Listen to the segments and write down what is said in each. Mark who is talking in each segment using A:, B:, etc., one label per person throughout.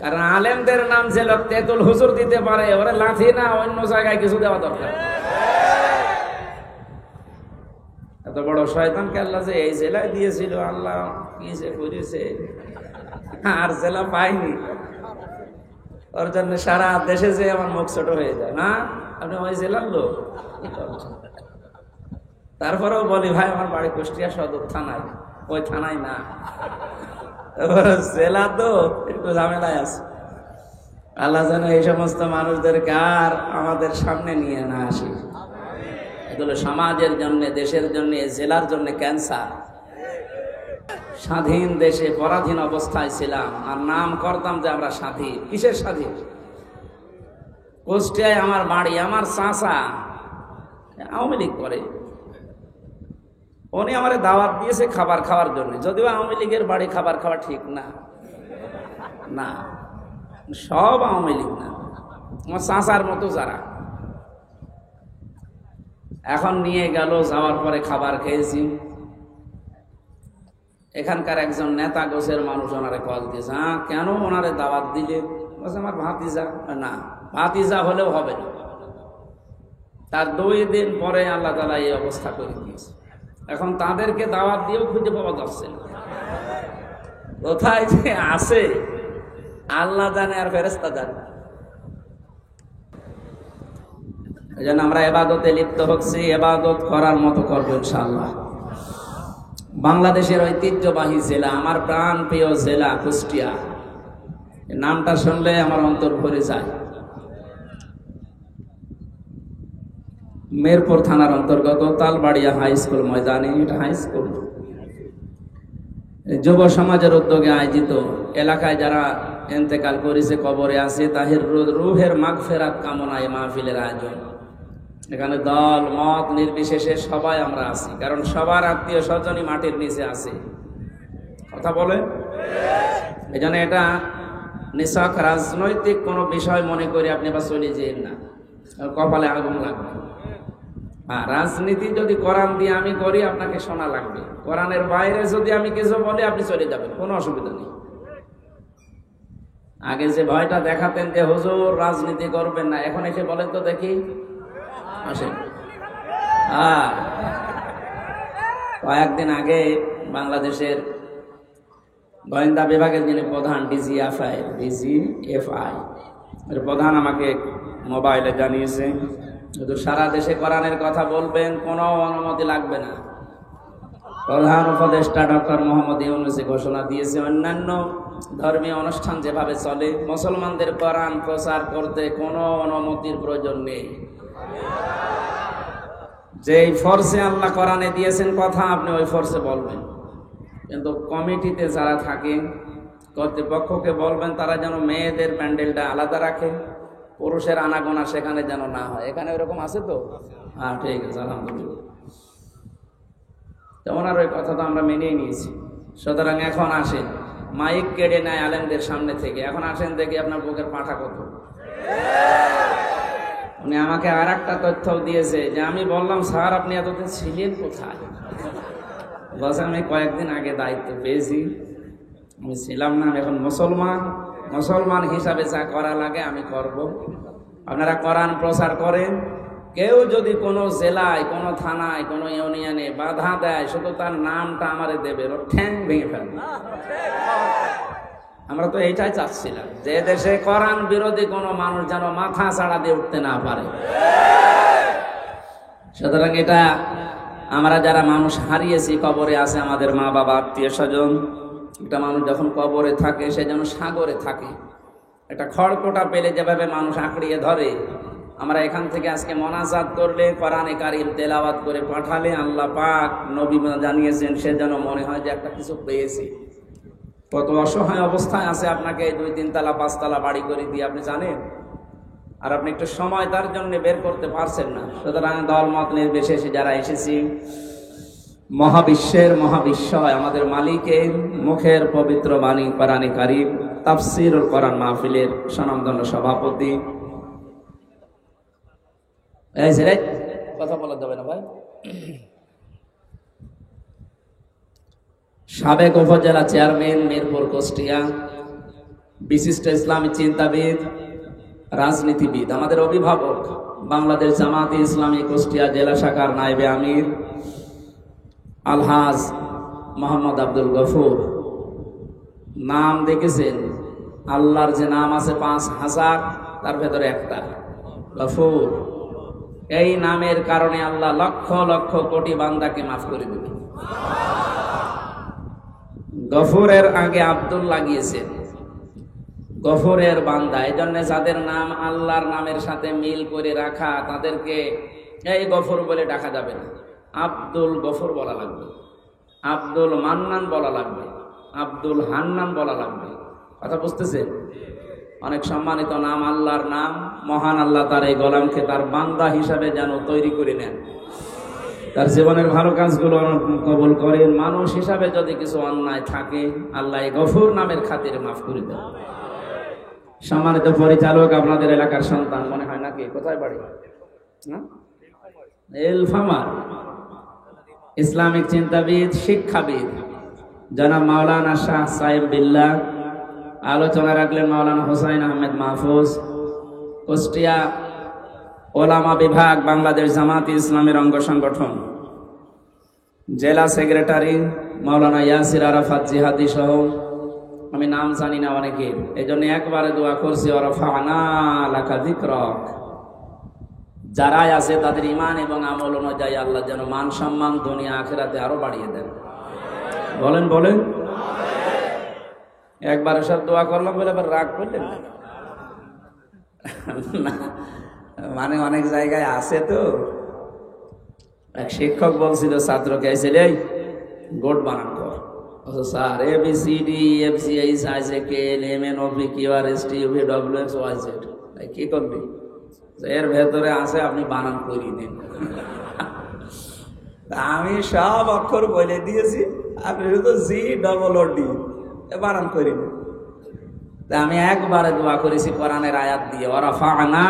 A: কারণ আলেমদের নাম যে লোক তেতুল হুজুর দিতে পারে, ওরা লাথি না অন্য জায়গায় কিছু দেওয়া দরকার। এত বড় শয়তানকে আল্লাহ যে এই জেলায় দিয়েছিল, আল্লাহ কি যে করেছে, আর জেলা পাইনি। ওর জন্য সারা দেশে যে আমার মুখ ছোট হয়ে যায়। না, আপনি ওই জেলার লোক, তারপরেও বলি ভাই আমার বাড়ি কুষ্টিয়া সদর থানায়, ওই থানায় না, জেলা তো একটু ঝামেলায় আছে। আল্লাহ যেন এই সমস্ত মানুষদেরকে আর আমাদের সামনে নিয়ে না আসি। এগুলো সমাজের জন্য, দেশের জন্য, জেলার জন্য ক্যান্সার। স্বাধীন দেশে পরাধীন অবস্থায় ছিলাম আর নাম করতাম যে আমরা স্বাধীন। কিসের স্বাধীন? কুষ্টিয়ায় আমার বাড়ি, আমার চাচা আওয়ামী লীগ করে, উনি আমার দাওয়াত দিয়েছে খাবার খাওয়ার জন্য। যদিও আওয়ামী লীগের বাড়ি খাবার খাওয়া ঠিক না, না সব আওয়ামী লীগ না, আমার চাচার মতো যারা। এখন নিয়ে গেল, যাওয়ার পরে খাবার খেয়েছি। এখানকার একজন নেতা গোছের মানুষ ওনারে কল দিয়েছে, হ্যাঁ কেন ওনারে দাওয়াত দিলে? বলছে আমার ভাতিজা। না, ভাতিজা হলেও হবে না। তার 2 দিন পরে আল্লাহ তাআলা এই অবস্থা করে দিয়েছে। এখন তাদেরকে দাওয়াত দিয়েও খুঁজে পাওয়া যাচ্ছে না, কোথায় যে আছে আল্লাহ জানে আর ফেরেশতা জানে। এই জন্য আমরা ইবাদতে লিপ্ত হচ্ছি, ইবাদত করার মতো করবো ইনশাআল্লাহ। বাংলাদেশের ঐতিহ্যবাহী জেলা, আমার প্রাণ প্রিয় জেলা কুষ্টিয়া, নামটা শুনলে আমার অন্তর ভরে যায়। মেরপুর থানার অন্তর্গত তালবাড়িয়া হাই স্কুল ময়দানে, এটা হাই স্কুল, যুব সমাজের উদ্যোগে আয়োজিত, এলাকায় যারা ইন্তেকাল করেছে, কবরে আছে, তাদের রুহের মাগফিরাত কামনায় মাহফিলের আয়োজন। এখানে দল মত নির্বিশেষে সবাই আমরা আছি, কারণ সবার আত্মীয় স্বজনই মাটির নিচে আছে। কথা বলে, এই জন্য এটা নিছক রাজনৈতিক কোনো বিষয় মনে করে আপনি আবার চলে যেন না, কপালে আগুন লাগবে। আর রাজনীতি যদি কোরআন দিয়ে আমি করি, আপনাকে শোনা লাগবে। কোরআনের বাইরে যদি আমি কিছু বলি, আপনি চলে যাবেন, কোনো অসুবিধা নেই। আগে যে ভয়টা দেখাতেন যে হুজুর রাজনীতি করবেন না, এখন এসে বলেন তো দেখি, আসেন। কয়েকদিন আগে বাংলাদেশের গোয়েন্দা বিভাগের যিনি প্রধান ডিজিএফআই এর প্রধান আমাকে মোবাইলে জানিয়েছে, যদি সারা দেশে কোরআনের কথা বলবেন কোনো অনুমতি লাগবে না। প্রধান উপদেষ্টা ডক্টর মোহাম্মদ ইউনূস ঘোষণা দিয়েছে, অন্যান্য ধর্মীয় অনুষ্ঠান যেভাবে চলে, মুসলমানদের কোরআন প্রচার করতে কোনো অনুমতির প্রয়োজন নেই। যেই ফোর্সে আল্লাহ কোরআনে দিয়েছেন কথা, আপনি ওই ফোর্সে বলবেন। কিন্তু কমিটিতে যারা থাকে, কর্তৃপক্ষকে বলবেন তারা যেন মেয়েদের প্যান্ডেলটা আলাদা রাখে, পুরুষের আনাগোনা সেখানে যেন না হয়। এখানে ওরকম আছে তো? হ্যাঁ, ঠিক আছে, আলহামদুলিল্লাহ। তো ওনার ওই কথা তো আমরা মেনেই নিয়েছি। সুতরাং এখন আসেন, মাইক কেড়ে নেয় আলেমদের সামনে থেকে। এখন আসেন দেখি আপনার বুকের পাঠা কত। উনি আমাকে আর একটা তথ্য দিয়েছে যে আমি বললাম, স্যার আপনি এতদিন ছিলেন কোথায়? বলছে আমি কয়েকদিন আগে দায়িত্ব পেয়েছি, আমি ছিলাম না, আমি এখন মুসলমান হিসাবে যা করা লাগে আমি করব। আপনারা কোরআন প্রচার করেন, কেউ যদি কোনো জেলায়, কোনো থানায়, কোনো ইউনিয়নে বাধা দেয়, শুধু তার নামটা আমারে দেবে, ওর ঠ্যাং ভেঙে ফেলবে। আমরা তো এইটাই চাচ্ছিলাম, যে দেশে কোরআন বিরোধী কোনো মানুষ যেন মাথা ছাড়া দিয়ে উঠতে না পারে। সুতরাং এটা আমরা যারা মানুষ হারিয়েছি, কবরে আছে আমাদের মা বাবা, আত্মীয় স্বজন, একটা মানুষ যখন কবরে থাকে সে যেন সাগরে থাকে। একটা খড়কোটা পেলে যেভাবে মানুষ আঁকড়িয়ে ধরে, আমরা এখান থেকে আজকে মোনাজাত করলে, কোরআনে কারীম তেলাওয়াত করে পাঠালে, আল্লাহ পাক নবী জানিয়েছেন, সে যেন মনে হয় যে একটা কিছু পেয়েছি। কত অসহায় অবস্থায় আছে, আপনাকে 2-3 তালা 5 তালা বাড়ি করে দিয়ে আপনি জানেন, আর আপনি একটু সময় তার জন্য বের করতে পারছেন না। সুতরাং দলমত নির্বিশেষে যারা এসেছি, মহাবিশ্বয় আমাদের মালিকের মুখের পবিত্র বাণী কোরআনে কারীম তাফসীরুল কোরআন মাহফিলের স্বনামধন্য সভাপতি, কথা বলা যাবে না ভাই, সাবেক উপজেলা চেয়ারম্যান মিরপুর কুষ্টিয়া, বিশিষ্ট ইসলামী চিন্তাবিদ, রাজনীতিবিদ, আমাদের অভিভাবক, বাংলাদেশ জামাতে ইসলামী কুষ্টিয়া জেলা শাখার নায়েবে আমির আলহাজ মোহাম্মদ আব্দুল গফুর। নাম দেখেছেন? আল্লাহর যে নাম আছে ৫,০০০, তার ভেতরে একটা গফুর। এই নামের কারণে আল্লাহ লক্ষ লক্ষ কোটি বান্দাকে মাফ করে দেবে। গফুরের আগে আব্দুল লাগিয়েছেন, গফুরের বান্দা। এই জন্য যাদের নাম আল্লাহর নামের সাথে মিল করে রাখা, তাদেরকে এই গফুর বলে ডাকা যাবে না, আব্দুল গফুর বলা লাগবে, আব্দুল মান্নান বলা লাগবে, আব্দুল হান্নান বলা লাগবে। কথা বুঝতেছেন? অনেক সম্মানিত নাম, আল্লাহর নাম। মহান আল্লাহ তার এই গোলামকে তার বান্দা হিসাবে যেন তৈরি করে নেন, তার জীবনের ভালো কাজগুলো কবুল করেন। মানুষ হিসাবে যদি কিছু অন্যায় থাকে, আল্লাহ এই গফুর নামের খাতিরে মাফ করে দেন। সম্মানিত পরিচালক, আপনাদের এলাকার সন্তান মনে হয় নাকি? কোথায় বাড়ি? এলফামার। ইসলামিক চিন্তাবিদ, শিক্ষাবিদ জনাব মাওলানা শাহ সাহেব বিল্লাহ। আলোচনা রাখলেন মাওলানা হোসাইন আহমেদ মাহফুজ। কুষ্টিয়া ওলামা বিভাগ, বাংলাদেশ জামাতে ইসলামের অঙ্গ সংগঠন, জেলা সেক্রেটারি মাওলানা ইয়াসির আরাফাত জিহাদি সহ আমি নাম জানি না অনেকের, এই জন্য একবারে দোয়া করছি, ওয়ারাফা'না লাকা যিকরাক। যারাই আছে তাদের ইমান এবং আমল অনুযায়ী আল্লাহ যেন মান সম্মান দুনিয়া আখিরাতে আরো বাড়িয়ে দেন। বলেন বলেন। একবারে সব দোয়া করলাম বলে আবার রাগ করলেন না, মানে অনেক জায়গায় আছে তো। এক শিক্ষক বলছিল ছাত্রকে, এসে গোট বানান কর। Sir ABCD FGH IJK LMN OPQRST UVWX YZ, কি করবি? এর ভেতরে আছে, আপনি বানান করিয়ে নিন। আমি সব অক্ষর বলে দিয়েছি, আপনি শুধু GOOD বানান করে নিন। আমি একবারে দোয়া করেছি কোরআনের আয়াত দিয়ে, ওয়ারাফা'না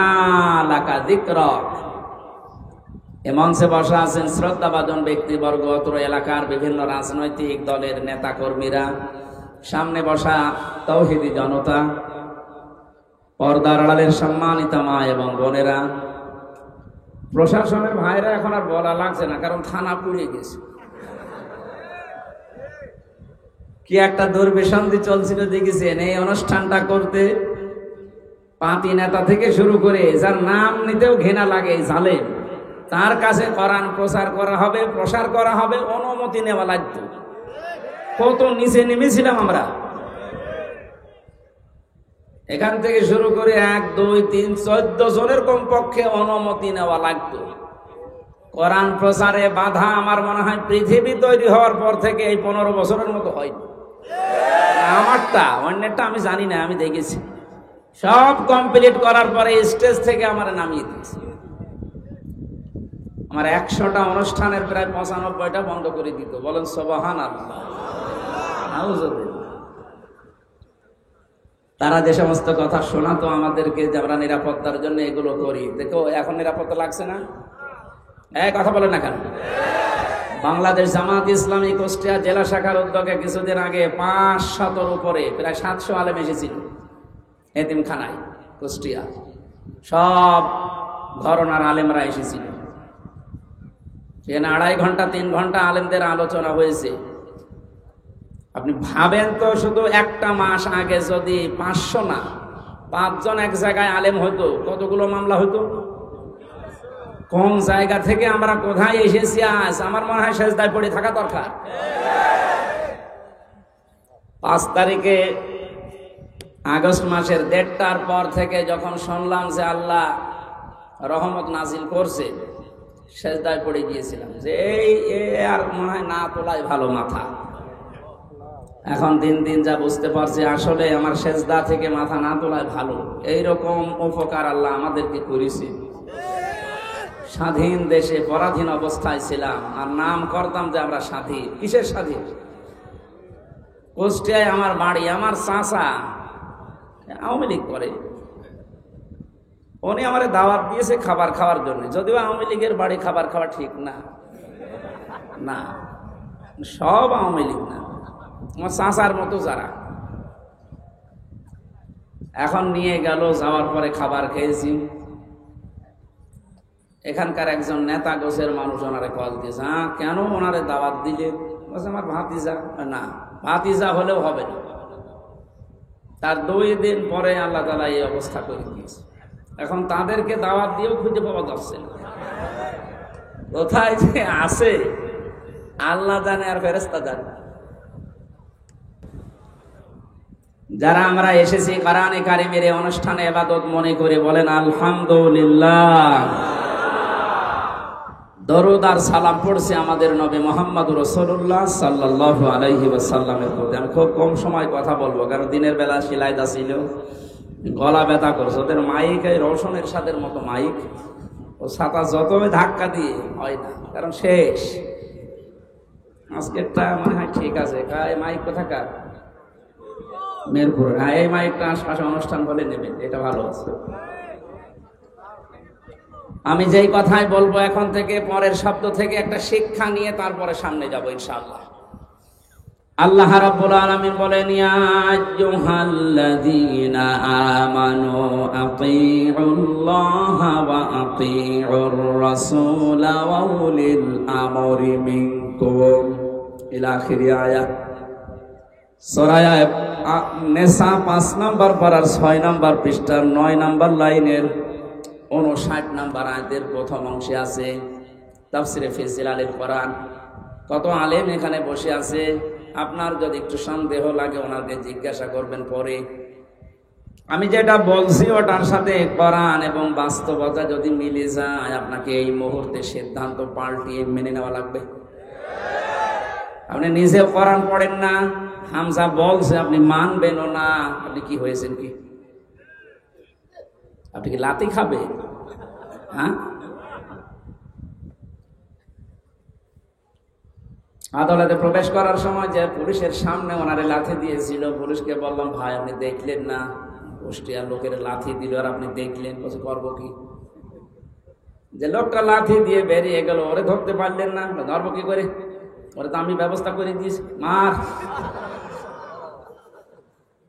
A: লাকা যিকরাক। এ মঞ্চে বসা আছেন শ্রদ্ধাভাজন ব্যক্তিবর্গ, অত্র এলাকার বিভিন্ন রাজনৈতিক দলের নেতা কর্মীরা, সামনে বসা তৌহিদি জনতা, পর্দার আড়ালের সম্মানিত মা এবং বোনেরা, প্রশাসনের ভাইরা। এখন আর বলা লাগছে না, কারণ থানা পুড়ে গেছে। কি একটা দুর্বিসন্ধি চলছিল দেখেছেন এই অনুষ্ঠানটা করতে। পাতি নেতা থেকে শুরু করে যার নাম নিতেও ঘৃণা লাগে, জালেম, তার কাছে কোরআন প্রচার করা হবে, অনুমতি নেওয়া লাগতো। কত নিচে নেমেছিলাম আমরা। এখান থেকে শুরু করে 1, 2, 3, 14 জনের কমপক্ষে অনুমতি নেওয়া লাগতো। কোরআন প্রচারে বাধা আমার মনে হয় পৃথিবী তৈরি হওয়ার পর থেকে এই 15 বছরের মতো হয়নি। আমারটা, অন্যেরটা আমি জানি না, আমি দেখেছি। সব কমপ্লিট করার পরে স্টেজ থেকে আমার নামিয়ে দিয়েছে। আমার 100টা অনুষ্ঠানের প্রায় 95টা বন্ধ করে দিত। বলেন সুবহানাল্লাহ। তারা যে সমস্ত কথা শোনাতো আমাদেরকে যে আমরা নিরাপত্তার জন্য এগুলো করি, দেখো এখন নিরাপত্তা লাগছে না? কথা বলেন না কেন? বাংলাদেশ জামাত ইসলামী কুষ্টিয়া জেলা শাখার উদ্যোগে কিছুদিন আগে 500-র উপরে প্রায় 700 আলেম এসেছিল এতিমখানায় কুষ্টিয়া। সব ঘরানার আলেমরা এসেছিল। সেখানে 2.5 ঘন্টা 3 ঘন্টা আলেমদের আলোচনা হয়েছে। আপনি ভাবেন তো, শুধু একটা মাস আগে যদি 500 না 5 জন এক জায়গায় আলেম হতো, কতগুলো মামলা হতো? কোন জায়গা থেকে আমরা কোথায় এসেছি আজ? আমার মনে হয় সেজদায় পড়ে থাকা দরকার। 5 তারিখে আগস্ট মাসের 1:30টার পর থেকে যখন শুনলাম যে আল্লাহ রহমত নাজিল করছে, সেজদায় পড়ে গিয়েছিলাম যে আর মনে হয় না তোলাই ভালো মাথা। এখন দিন দিন যা বুঝতে পারছি, আসলে আমার সেজদা থেকে মাথা না তোলাই ভালো। এইরকম উপকার আল্লাহ আমাদেরকে করেছে। স্বাধীন দেশে পরাধীন অবস্থায় ছিলাম আর নাম করতাম যে আমরা স্বাধীন। কিসের স্বাধীন? কুষ্টিয়ায় আমার বাড়ি, আমার চাচা আওয়ামী লীগ করে, উনি আমার দাওয়াত দিয়েছে খাবার খাওয়ার জন্য। যদিও আওয়ামী লীগের বাড়ি খাবার খাওয়া ঠিক না, না সব আওয়ামী লীগ না, আমার চাচার মতো যারা। এখন নিয়ে গেল, যাওয়ার পরে খাবার খেয়েছি। এখানকার একজন নেতা গোছের মানুষ ওনারে কল দিয়েছে, কেন ওনারে দাওয়াত দিলে? বলছে আমার ভাতিজা। না, ভাতিজা হলেও হবে না। তার 2 দিন পরে আল্লাহ তাআলা এই অবস্থা করে দিয়েছে। এখন তাদেরকে দাওয়াত দিয়েও খুঁজে পাওয়া যাচ্ছে না, কোথায় যে আছে আল্লাহ জানে আর ফেরেশতা জানে। যারা আমরা এসেছি কোরআনে কারিমের এই অনুষ্ঠানে ইবাদত মনে করে বলেন আলহামদুলিল্লাহ। দরুদ আর সালাম পড়ছি আমাদের নবী মুহাম্মদুর রাসূলুল্লাহ সাল্লাল্লাহু আলাইহি ওয়াসাল্লামের প্রতি। আমি খুব কম সময় কথা বলবো, কারণ দিনের বেলা সিলাইদা ছিল, গলা ব্যথা করছে। ওদের মাইক এই রওশনের সাদের মতো মাইক, ও ছাতা যতই ধাক্কা দিয়ে হয় না, কারণ শেষ। আজকেরটা মনে হয় ঠিক আছে। এই মাইক কোথাকার? মেরপুর। হ্যাঁ, এই মাইকটা আশপাশে অনুষ্ঠান বলে নেবেন, এটা ভালো আছে। আমি যেই কথাই বলবো এখন থেকে, পরের শব্দ থেকে একটা শিক্ষা নিয়ে তারপরে সামনে যাব ইনশাআল্লাহ। আল্লাহ রাব্বুল আলামিন বলেন, ইয়া আইয়ুহাল্লাযীনা আমানু আতিউল্লাহা ওয়া আতিউর রাসূলা ওয়া উলিল আমরি মিনকুম ইলা আখিরি আয়াত। সূরা নিসা 5 নম্বর পারার 6 নম্বর পৃষ্ঠার 9 নম্বর লাইনের 59 নম্বর আয়াতের প্রথম অংশে আছে তাফসিরে ফি জিলালিল কোরআন। কত আলেম এখানে বসে আছে, আপনার যদি একটু সন্দেহ লাগে ওনাকে জিজ্ঞাসা করবেন পরে। আমি যেটা বলছি ওটার সাথে কোরআন এবং বাস্তবতা যদি মিলে যায়, আপনাকে এই মুহূর্তে সিদ্ধান্ত পাল্টিয়ে মেনে নেওয়া লাগবে। আপনি নিজেও কোরআন পড়েন না, হামজা বলছে আপনি মানবেনও না, আপনি কি হয়েছেন? কি আপনি কি লাথি খাবে? হ্যাঁ, আদালতে প্রবেশ করার সময় যে পুলিশের সামনে ওনারে লাথি দিয়েছিল, পুলিশকে বললাম ভাই আপনি দেখলেন না, কুষ্টিয়ার লোকের লাথি দিল আর আপনি দেখলেন, বলছে করবো কি? যে লোকটা লাথি দিয়ে বেরিয়ে গেল, ওরে ধরতে পারলেন না, ধরবো কি করে? ওরে তো আমি ব্যবস্থা করে দিয়েছি, মার।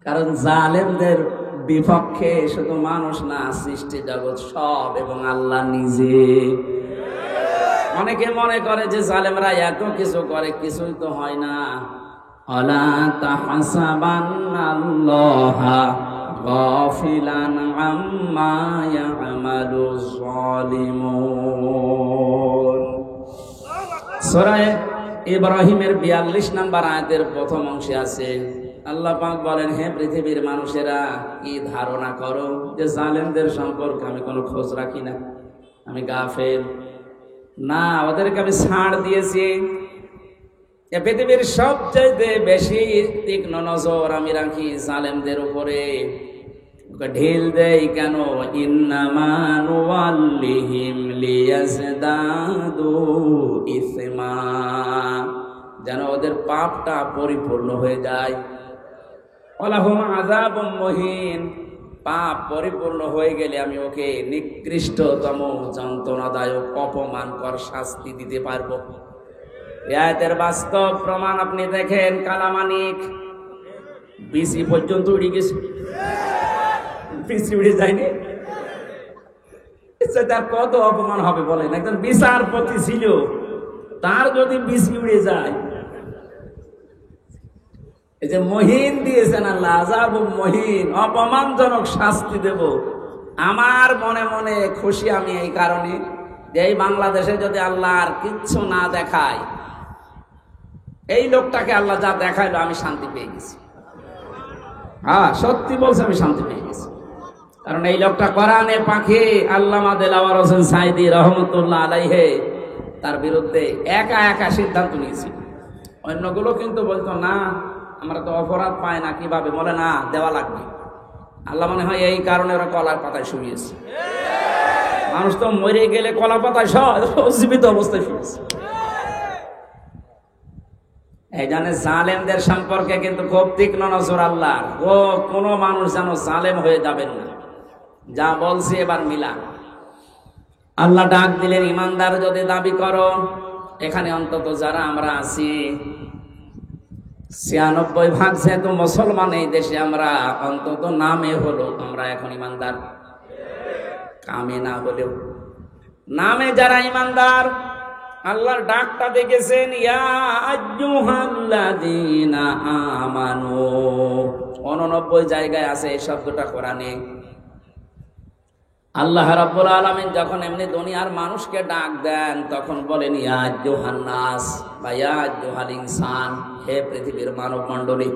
A: কারণ জালেমদের বিপক্ষে শুধু মানুষ না, সৃষ্টি জগৎ সব এবং আল্লাহ নিজে। অনেকে মনে করে যে জালেমরা এত কিছু করে, কিছুই তো হয় না। আলা তাহসাবান্নাল্লাহা গাফিলান আম্মা ইয়ামালুজ জালিমুন। সূরা ইব্রাহিমের 42 নম্বর আয়াতের প্রথম অংশে আছে, আল্লাহ পাক বলেন, হে পৃথিবীর মানুষেরা, কি ধারণা করো যে জালেমদের সম্পর্কে আমি কোনো খোঁজ রাখি না, আমি গাফেল? না, ওদেরকে আমি ছাড় দিয়েছি। এ পৃথিবীর সবচেয়ে বেশি তীক্ষ্ণ নজর আমি রাখি জালেমদের উপরে। ঢিল দেই কেন? ইন্নামা নুওয়াল্লিহিম লিয়াজদাদু ইসমা, যেন ওদের পাপটা পরিপূর্ণ হয়ে যায়। ওয়ালাহুম আযাবুম মুহিন, পাপ পরিপূর্ণ হয়ে গেলে আমি ওকে নিকৃষ্টতম যন্ত্রণাদায়ক অপমানকর শাস্তি দিতে পারবো। এই আয়াতের বাস্তব প্রমাণ আপনি দেখেন, কালামানিক বিসি পর্যন্ত উড়ে গেছে, বিসি উড়ে যায়নি। তার কত অপমান হবে বলেন? একজন বিচারপতি ছিল, তার যদি বিসি উড়ে যায়। এই যে মহিন দিয়েছেন আল্লাহ, আযাবুম মহিন, অপমানজনক শাস্তি দেব। আমার মনে মনে খুশি আমি এই কারণে যে এই বাংলাদেশে যদি আল্লাহ আর কিচ্ছু না দেখায়, এই লোকটাকে আল্লাহ যা দেখাইলো আমি শান্তি পেয়ে গেছি। হ্যাঁ, সত্যি বলছে, আমি শান্তি পেয়ে গেছি। কারণ এই লোকটা কোরআনে পাখি আল্লামা দেলাওয়ার হোসেন সাইদি রহমতুল্লাহ আলাইহে তার বিরুদ্ধে একা একা সিদ্ধান্ত নিয়েছি। অন্যগুলো কিন্তু বলতো না, আমরা তো অপরাধ পাই না, কিভাবে? বলে না, দেওয়া লাগবে। আল্লাহ মনে হয় এই কারণে ওরা কলার পাতায় শুয়েছে। মানুষ তো মরে গেলে কলা পাতায় জীবিত অবস্থায় শুয়েছে। এই জন্য জালেমদের সম্পর্কে কিন্তু খুব তীক্ষ্ণ নজর আল্লাহর। ও কোনো মানুষ যেন জালেম হয়ে যাবেন না। যা বলছি এবার মিলা। আল্লাহ ডাক দিলেন, ইমানদার যদি দাবি করো, এখানে অন্তত যারা আমরা আছি ৯৬% যেহেতু মুসলমান এই দেশে, আমরা অন্তত নামে হলো আমরা এখন ইমানদার, কামে না হলেও নামে যারা ইমানদার, আল্লাহর ডাকটা দেখেছেন, ইয়া আইয়ুহাল্লাযীনা আমানু। ৮৯ জায়গায় আছে এই শব্দটা কোরআনে। আল্লাহ রাব্বুল আলামিন যখন এমনি দুনিয়ার মানুষকে ডাক দেন তখন বলেন ইয়া আইয়ুহান নাস বা ইয়া আইয়ুহাল ইনসান, হে পৃথিবীর মানব মণ্ডলী।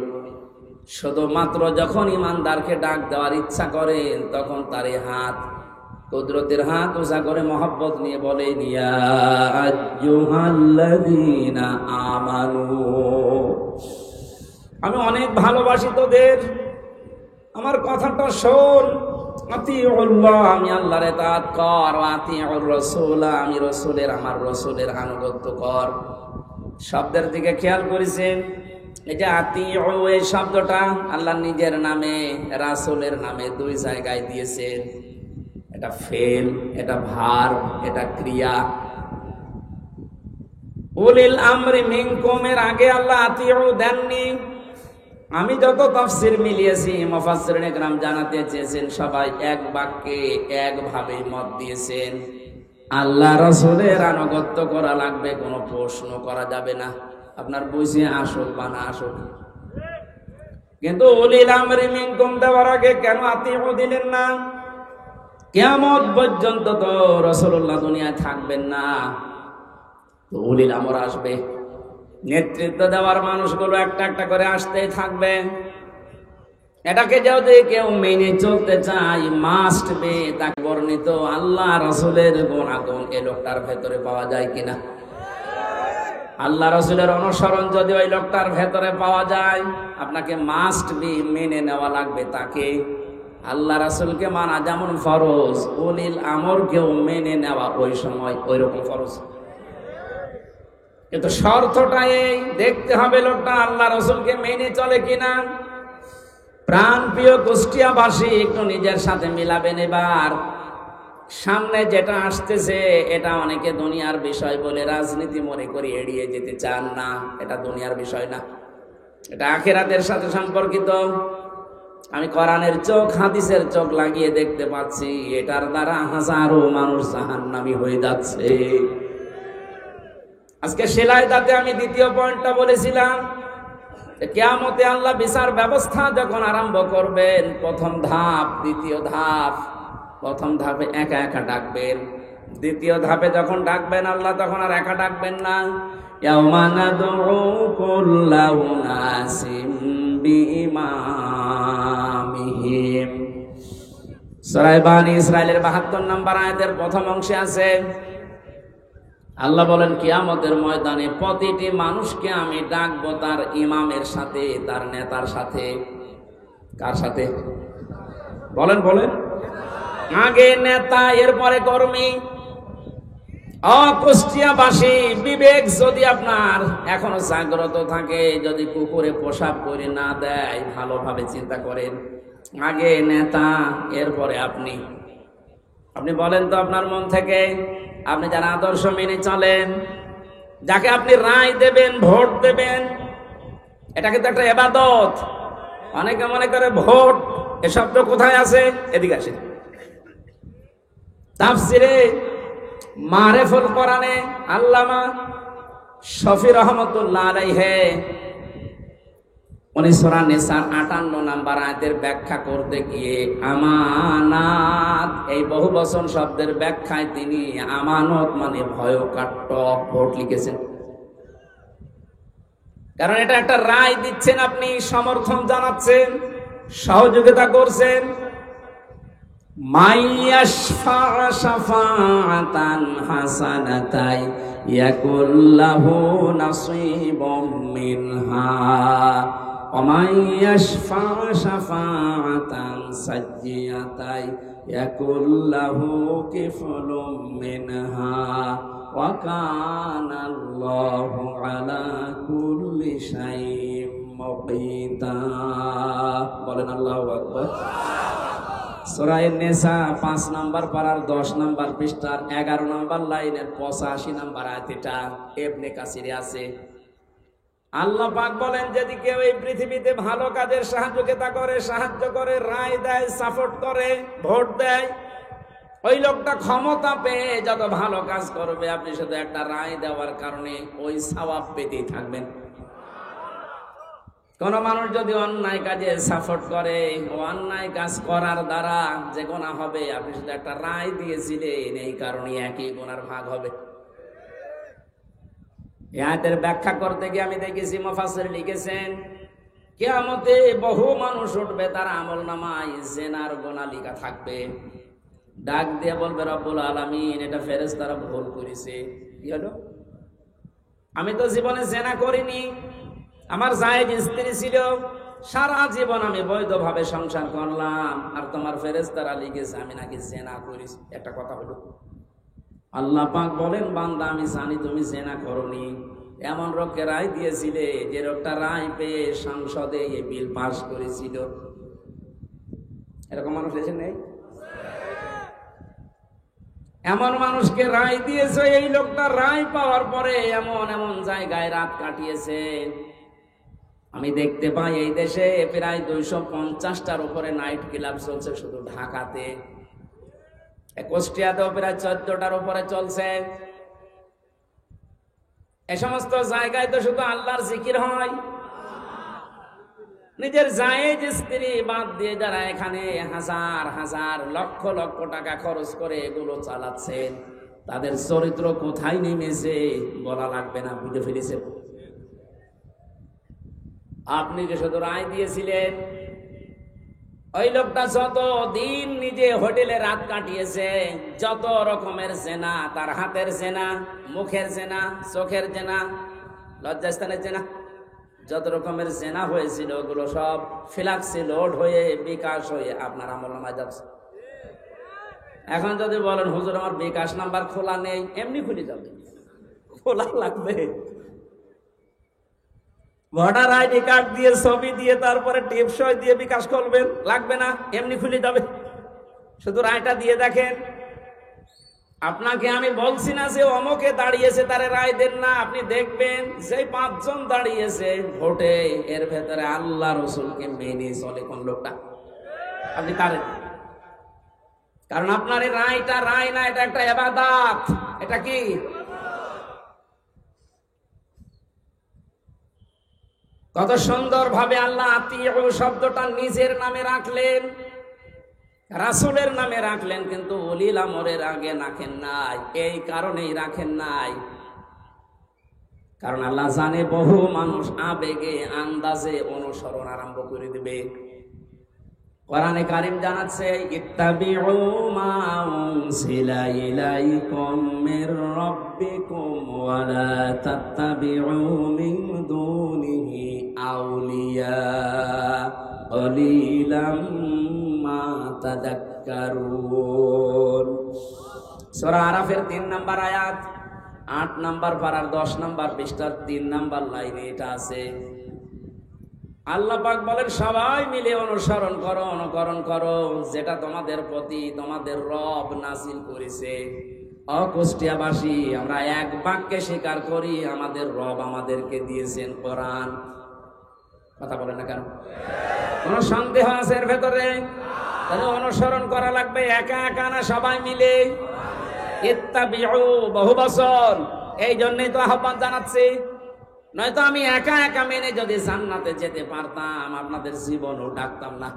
A: শুধুমাত্র যখন ইমানদারকে ডাক দেওয়ার ইচ্ছা করেন তখন তার এই হাত, কুদরতের হাত উঁচা করে মহব্বত নিয়ে বলেন ইয়া আইয়ুহাল্লাযীনা আমানু, আমি অনেক ভালোবাসি তোদের, আমার কথাটা শোন। আতিউল্লাহ, আমি আল্লাহর ইতাআত কর। আতিউর রাসূল, আমি রাসূলের, আমার রাসূলের আনুগত্য কর। শব্দের দিকে খেয়াল করেছেন? এই যে আতিউ, এই শব্দটা আল্লাহ নিজের নামে রাসূলের নামে দুই জায়গায় দিয়েছেন। এটা ফেল, এটা ভার্ব, এটা ক্রিয়া। উলিল আমরি মিনকুমের আগে আল্লাহ আতিউ দেননি। আমি যত তাফসীর মিলিয়েছি, মুফাসসিরিনে কেরাম জানাতে চেয়েছেন, সবাই এক বাক্যে একভাবে মত দিয়েছেন, আল্লাহ রাসূলের আনুগত্য করা লাগবে, কোনো প্রশ্ন করা যাবে না। আপনার বুঝে আসুক বা না আসুক। কিন্তু উলিল আমরি মিনকুম দেওয়ার আগে কেন আতিউ দিলেন না? কিয়ামত পর্যন্ত তো রাসূলুল্লাহ দুনিয়ায় থাকবেন না, তো উলিল আমর আসবে। নেতৃত্ব দেওয়ার মানুষগুলো একটা একটা করে আসতেই থাকবে। এটাকে যদি কেউ মেনে চলতে চায়, মাস্ট বি, তাকে বর্ণিত আল্লাহ রাসূলের গুণাগুণ এই লোকটার ভেতরে পাওয়া যায় কিনা। আল্লাহ রাসূলের অনুসরণ যদি ওই লোকটার ভেতরে পাওয়া যায়, আপনাকে মাস্ট বি মেনে নেওয়া লাগবে তাকে। আল্লাহ রাসূলকে মানা যেমন ফরজ, উলিল আমরকেও মেনে নেওয়া ওই সময় ওই রকম ফরজ। কিন্তু শর্তটা এই, দেখতে হবে লোকটা আল্লাহ রাসূলকে মেনে চলে কিনা। প্রাণ প্রিয় কুষ্টিয়াবাসী, একটু নিজের সাথে মিলাবেন। এবার সামনে যেটা আসতেছে, এটা অনেকে দুনিয়ার বিষয় বলে রাজনীতি মনে করে এড়িয়ে যেতে চান না। এটা দুনিয়ার বিষয় না, এটা আখিরাতের সাথে সম্পর্কিত। আমি কোরআনের চোখ, হাদিসের চোখ লাগিয়ে দেখতে পাচ্ছি, এটার দ্বারা হাজারো মানুষ জাহান্নামী হয়ে যাচ্ছে। আজকে সেলাই দাতে আমি দ্বিতীয় পয়েন্টটা বলেছিলাম, কিয়ামতে আল্লাহ বিচার ব্যবস্থা যখন আরম্ভ করবেন, প্রথম ধাপ, দ্বিতীয় ধাপ। প্রথম ধাপে একা একা ডাকবেন, দ্বিতীয় ধাপে যখন ডাকবেন আল্লাহ তখন আর একা ডাকবেন না। ইয়াউমা নাদউ কুল্লা উনাসিম বিইমামিহিম। সূরা বানী ইসরাঈলের ৭২ নম্বর আয়াতের প্রথম অংশে আছে, আল্লাহ বলেন কিয়ামতের ময়দানে প্রতিটি মানুষকে আমি ডাকবো তার ইমামের সাথে, তার নেতার সাথে। কার সাথে বলেন? বলেন। আগে নেতা, এরপরে কর্মী। কুষ্টিয়াবাসী, বিবেক যদি আপনার এখনো জাগ্রত থাকে, যদি কুকুরে পেশাব করে না দেয়, ভালোভাবে চিন্তা করেন। আগে নেতা, এরপরে আপনি। আপনি বলেন তো আপনার মন থেকে, আপনি যারা আদর্শ মেনে চলেন, যাকে আপনি রায় দেবেন, ভোট দেবেন, এটা কিন্তু একটা ইবাদত। অনেকে মনে করে ভোট এ শব্দ কোথায় আছে? এদিকে আসে। তাফসিরে মারিফুল কোরআনে আল্লামা শফি রহমাতুল্লাহ আলাইহি উনি সূরা নিসার ৫৮ নম্বর আয়াতের ব্যাখ্যা করতে গিয়ে আমানাত, এই বহুবচন শব্দের ব্যাখ্যায় তিনি আমানত মানে ভয়কাট্য ভোট লিখেছেন। কারণ এটা একটা রায় দিচ্ছেন, আপনি সমর্থন জানাচ্ছেন, সহযোগিতা করছেন। মাইয়াশফা শাফাআতান হাসানাতাই ইয়াকুল্লাহু নাসীবুম মিনহা ওয়া মাইয়াশফা শাফাআতান সাজ্জিয়াতাই ইয়াকুল্লাহু কিফলুম মিনহা ওয়া কানাল্লাহু আলা কুল্লি শাইইন মুকিতা। বলেন আল্লাহু আকবার। সূরা নিসা ৫ নম্বর পারার ১০ নম্বর পৃষ্ঠার ১১ নম্বর লাইনের ৮৫ নম্বর আয়াত। এটা ইবনে কাসিরে আছে। আল্লাহ পাক বলেন, যদি কেউ এই পৃথিবীতে ভালো কাজের সাহায্য করে, রায় দেয়, সাপোর্ট করে, ভোট দেয়, ওই লোকটা ক্ষমতা পেয়ে যত ভালো কাজ করবে, আপনি শুধু একটা রায় দেওয়ার কারণে ওই সওয়াব পেতেই থাকবেন। কোন মানুষ যদি অন্যায় কাজে সাপোর্ট করে, অন্যায় কাজ করার দ্বারা যে গুনাহ হবে, আপনি শুধু একটা রায় দিয়েছিলেন, এই কারণে একই গুনার ভাগ হবে। আয়াতের ব্যাখ্যা করতে গিয়ে আমি দেখেছি মুফাসসির লিখেছেন, কিয়ামতে বহু মানুষ উঠবে, তার আমলনামায় জিনার গুনাহ লেখা থাকবে। ডাক দিয়ে বলবে, রব্বুল আলামিন, এটা ফেরেশতারা ভুল করেছে। কি হলো? আমি তো জীবনে জিনা করিনি, আমার জায়েজ স্ত্রী ছিল, সারা জীবন আমি বৈধভাবে সংসার করলাম, আর তোমার ফেরেশতারা লিখেছে আমি নাকি জিনা করেছি। একটা কথা হলো, আল্লাহ পাক বলেন, বান্দা আমি জানি তুমি জিনা করনি। এমন লোককে রায় দিয়েছিলে যে লোকটা রায় পেয়ে সংসদে এই বিল পাস করেছিল। এরকম মানুষ এসে নেই? এমন মানুষকে রায় দিয়েছে, এই লোকটা রায় পাওয়ার পরে এমন এমন জায়গায় রাত কাটিয়েছে। আমি দেখতে পাই এই দেশে প্রায় 250টার উপরে নাইট ক্লাব চলছে শুধু ঢাকাতে। কুষ্টিয়াতেও প্রায় 14টার উপরে চলছে। এ সমস্ত জায়গায় তো শুধু আল্লাহর জিকির হয়। নিজের জায়েজ স্ত্রী বাদ দিয়ে যারা এখানে হাজার হাজার লক্ষ লক্ষ টাকা খরচ করে এগুলো চালাচ্ছেন, তাদের চরিত্র কোথায় নেমেছে বলা লাগবে না, বুঝে ফেলেছেন। আপনি যে শুধু রায় দিয়েছিলেন, ওই লোকটা যত দিন নিজে হোটেলে রাত কাটিয়েছে, যত রকমের জেনা, তার হাতের জেনা, মুখের জেনা, চোখের জেনা, লজ্জাস্থানের জেনা, যত রকমের জেনা হয়েছিল ওগুলো সব ফ্লাক্সে লোড হয়ে বিকাশ হয়ে আপনার আমলনামায় যাচ্ছে। এখন যদি বলেন, হুজুর আমার বিকাশ নাম্বার খোলা নেই, এমনি খুলে যাবে। খোলা লাগবে? ভোটার আইডি কার্ড দিয়ে, ছবি দিয়ে, তারপরে টিপসই দিয়ে বিকাশ করবেন? লাগবে না, এমনি খুলে যাবে। শুধু রায়টা দিয়ে দেখেন। আপনাকে আমি বলছি না যে অমকে দাঁড়িয়েছে তারে রায় দেন না, আপনি দেখবেন যে 5 জন দাঁড়িয়েছে ভোটে, এর ভেতরে আল্লাহ রসুলকে মেনে চলে কোন লোকটা, আপনি তারে, কারণ আপনার এই রায়টা রায় না, এটা একটা ইবাদত। এটা কি? কত সুন্দর ভাবে আল্লাহ আতিউ শব্দটা নিজের নামে রাখলেন, রাসূলের নামে রাখলেন, কিন্তু উলিল আমরের আগে রাখেন নাই। এই কারণেই রাখেন নাই, কারণ আল্লাহ জানে বহু মানুষ আবেগে আন্দাজে অনুসরণ আরম্ভ করে দেবে। কোরআনে কারীম জানাচ্ছে, ইত্তাবিউ মা উনজিলা ইলাইকুম মির রাব্বিকুম ওয়া লা তাত্তাবিউ মিন দুনিহি আউলিয়া কলিলাম মা তাযাক্কারুন। সূরা আরাফের 3 নম্বর আয়াত, 8 নম্বর পারার 10 নম্বর পৃষ্ঠার 3 নম্বর লাইনে এটা আছে। আল্লাহ পাক বলেন, সবাই মিলে অনুসরণ করো, অনুকরণ করো যেটা তোমাদের প্রতি তোমাদের রব নাযিল করেছে। কুষ্টিয়াবাসী আমরা এক বাক্যে স্বীকার করি, আমাদের রব আমাদেরকে দিয়েছেন কোরআন। কথা বলেন না কেন? কোন সন্দেহ আছে এর ভেতরে? তাহলে অনুসরণ করা লাগবে একা একা না, সবাই মিলে। ইত্তাবিউ বহু বছর, এই জন্যই তো আহ্বান জানাচ্ছি। নয়তো আমি একা একা মেনে যদি জান্নাতে যেতে পারতাম, আপনাদের জীবনও ডাকতাম না।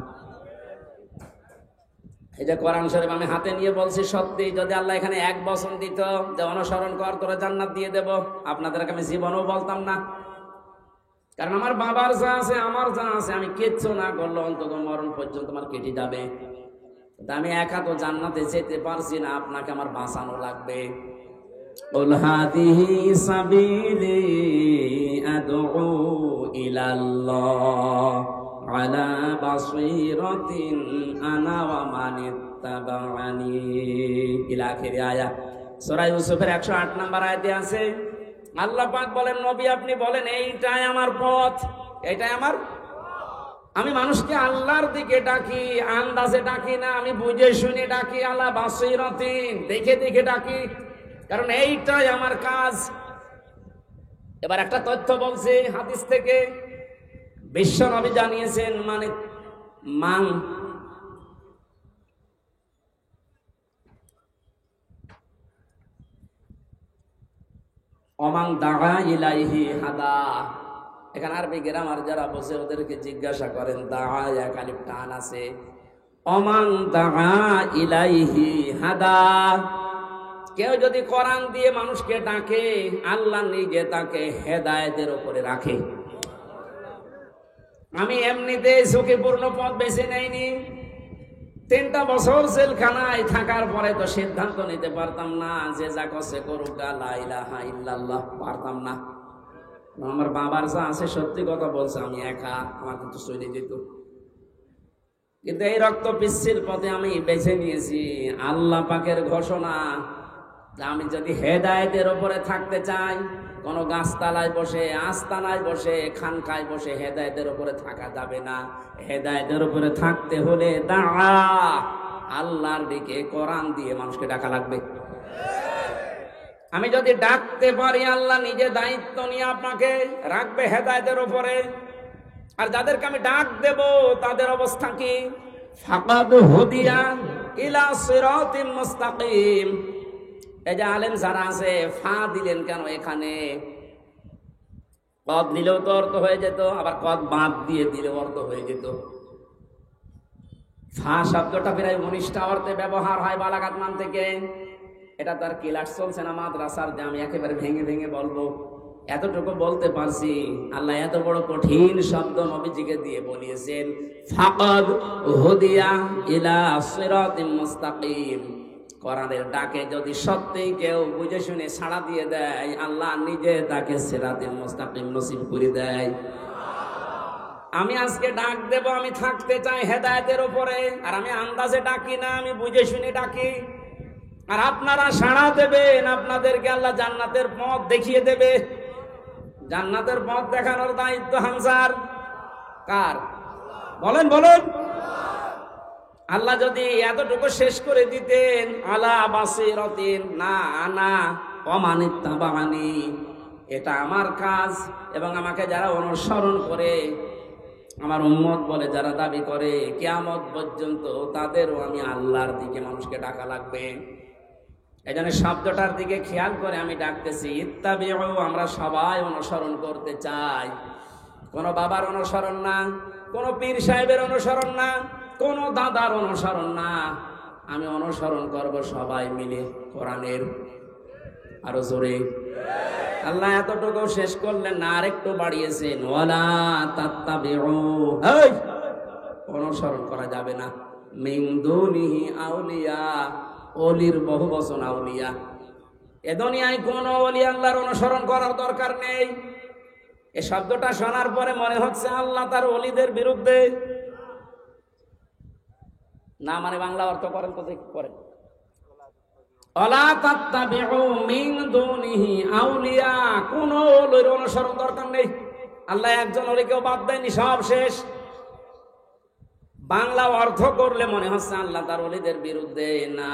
A: এই যে কোরআন শরীফ আমি হাতে নিয়ে বলছি, সত্যি যদি আল্লাহ এখানে 1 বছর দিত যে অনুসরণ কর, তোরা জান্নাত দিয়ে দেব, আপনাদেরকে আমি জীবনও বলতাম না। কারণ আমার বাবার যা আছে, আমার যা আছে, আমি কিচ্ছু না করলে অন্তত মরণ পর্যন্ত আমার কেটে যাবে। আমি একা তো জান্নাতে যেতে পারছি না, আপনাকে আমার বাঁচানো লাগবে। قل هذه سبيلي أدعو إلى الله على بصيرة أنا ومن اتبعني إلى آخر آية। সূরা ইউসুফের 108 নম্বর আয়াতে আছে, আল্লাহ পাক বলেন, নবী আপনি বলেন এইটাই আমার পথ, এইটাই আমার। আমি মানুষকে আল্লাহর দিকে ডাকি, আন্দাজে ডাকি না, আমি বুঝে শুনে ডাকি, আলা বাসীরাতিন, দেখে দেখে ডাকি, কারণ এইটাই আমার কাজ। এবার একটা তথ্য বলছি হাদিস থেকে, বিশ্ব নবী জানিয়েছেন, মানে মান অমাং দাগা ইলাইহি হাদা। এখানে আরবি গ্রামার যারা বসে ওদেরকে জিজ্ঞাসা করেন, দাগা এক আলিফ টান আছে, অমাং দাগা ইলাইহি হাদা। কেউ যদি কোরআন দিয়ে মানুষকে ডাকে, আল্লাহ নিজে তাকে হেদায়েতের উপরে রাখে। আমি এমনিতে ঝুঁকিপূর্ণ পথ বেছে নেইনি। 3টা বছর জেলখানায় থাকার পরে তো সিদ্ধান্ত নিতে পারতাম না যে যা করছে করুক, লা ইলাহা ইল্লাল্লাহ, পারতাম না। আমার বাবার যা আছে, সত্যি কথা বলছে, আমি একা, আমার কিন্তু চলে যেত। কিন্তু এই রক্ত পিচ্ছিল পথে আমি বেছে নিয়েছি। আল্লাহ পাকের ঘোষণা যে আমি যদি হেদায়েতের উপরে থাকতে চাই, কোন গাছতলায় বসে, আস্তানায় বসে, খানকায় বসে হেদায়েতের উপরে থাকা যাবে না। হেদায়েতের উপরে থাকতে হলে দাঁড়া আল্লাহর দিকে, কোরআন দিয়ে মানুষকে ডাকা লাগবে। আমি যদি ডাকতে পারি, আল্লাহ নিজে দায়িত্ব নিয়ে আপনাকে রাখবে হেদায়েতের উপরে। আর যাদেরকে আমি ডাক দেব তাদের অবস্থা কি? ফাকাদ হুদিয়া ইলা সিরাতিম মুস্তাকিম। এই যে আলেম যারা আছে, ফা দিলেন কেন এখানে? কদ দিলেও তো অর্থ হয়ে যেত, আবার কদ বাদ দিয়ে দিলেও অর্থ হয়ে যেত। ফা শব্দটা প্রায় 19টা অর্থে ব্যবহার হয় বালাগাত মান থেকে। এটা তার ক্লাস চলছে না মাদ্রাসার, যে আমি একেবারে ভেঙে ভেঙে বলবো। এতটুকু বলতে পারছি, আল্লাহ এত বড় কঠিন শব্দ নবীজিকে দিয়ে বলিয়েছেন, ফাকাদ হুদিয়া ইলা সিরাতিম মুস্তাকিম। কোরআনের ডাকে যদি সত্যিই কেউ বুঝে শুনে সাড়া দিয়ে দেয়, আল্লাহ নিজে তাকে সিরাতিল মুস্তাকিম নসিব করে দেয়। আমি আজকে ডাক দেব, আমি থাকতে চাই হেদায়েতের উপরে, আর আমি আন্দাজে ডাকি না, আমি বুঝে শুনে ডাকি। আর আপনারা সাড়া দেবেন, আপনাদেরকে আল্লাহ জান্নাতের পথ দেখিয়ে দেবে। জান্নাতের পথ দেখানোর দায়িত্ব হামজার কার? বলেন বলেন। আল্লাহ যদি এতটুকু শেষ করে দিতেন, আলা বাসিরাতিন, না আনা ওমানিত্তাবানি, এটা আমার কাজ, এবং আমাকে যারা অনুসরণ করে, আমার উম্মত বলে যারা দাবি করে, কিয়ামত পর্যন্ত তাদেরও আমি আল্লাহর দিকে মানুষকে ডাকা লাগবে। এই জন্য শব্দটার দিকে খেয়াল করে আমি ডাকতেছি, ইত্তাবিউ, আমরা সবাই অনুসরণ করতে চাই। কোন বাবার অনুসরণ না, কোন পীর সাহেবের অনুসরণ না, কোন দাদার অনুসরণ না। আমি অনুসরণ করব সবাই মিলে কোরআনের। আরো জোরে। আল্লাহ এতটুকু শেষ করলেন না, আরেকটু বাড়িয়েছেন, ওয়ালা তাত্তাবিউ, অনুসরণ করা যাবে না, মিন দুনিহি আউলিয়া, ওলির বহু বচন আউলিয়া। এ দুনিয়ায় কোন ওলি আল্লাহর অনুসরণ করার দরকার নেই। এই শব্দটা শোনার পরে মনে হচ্ছে আল্লাহ তার ওলিদের বিরুদ্ধে। না মানে বাংলা অর্থ করেন তো, দেখি করেন, ওয়ালা তাত্তাবিউ মিন দুনিহি আউলিয়া, কোন ওলির অনুসরণ দরকার নেই। আল্লাহ একজন ওলিকেও বাদ দেয়নি, সব শেষ। বাংলা অর্থ করলে মনে হচ্ছে আল্লাহ তার ওলিদের বিরুদ্ধে। না,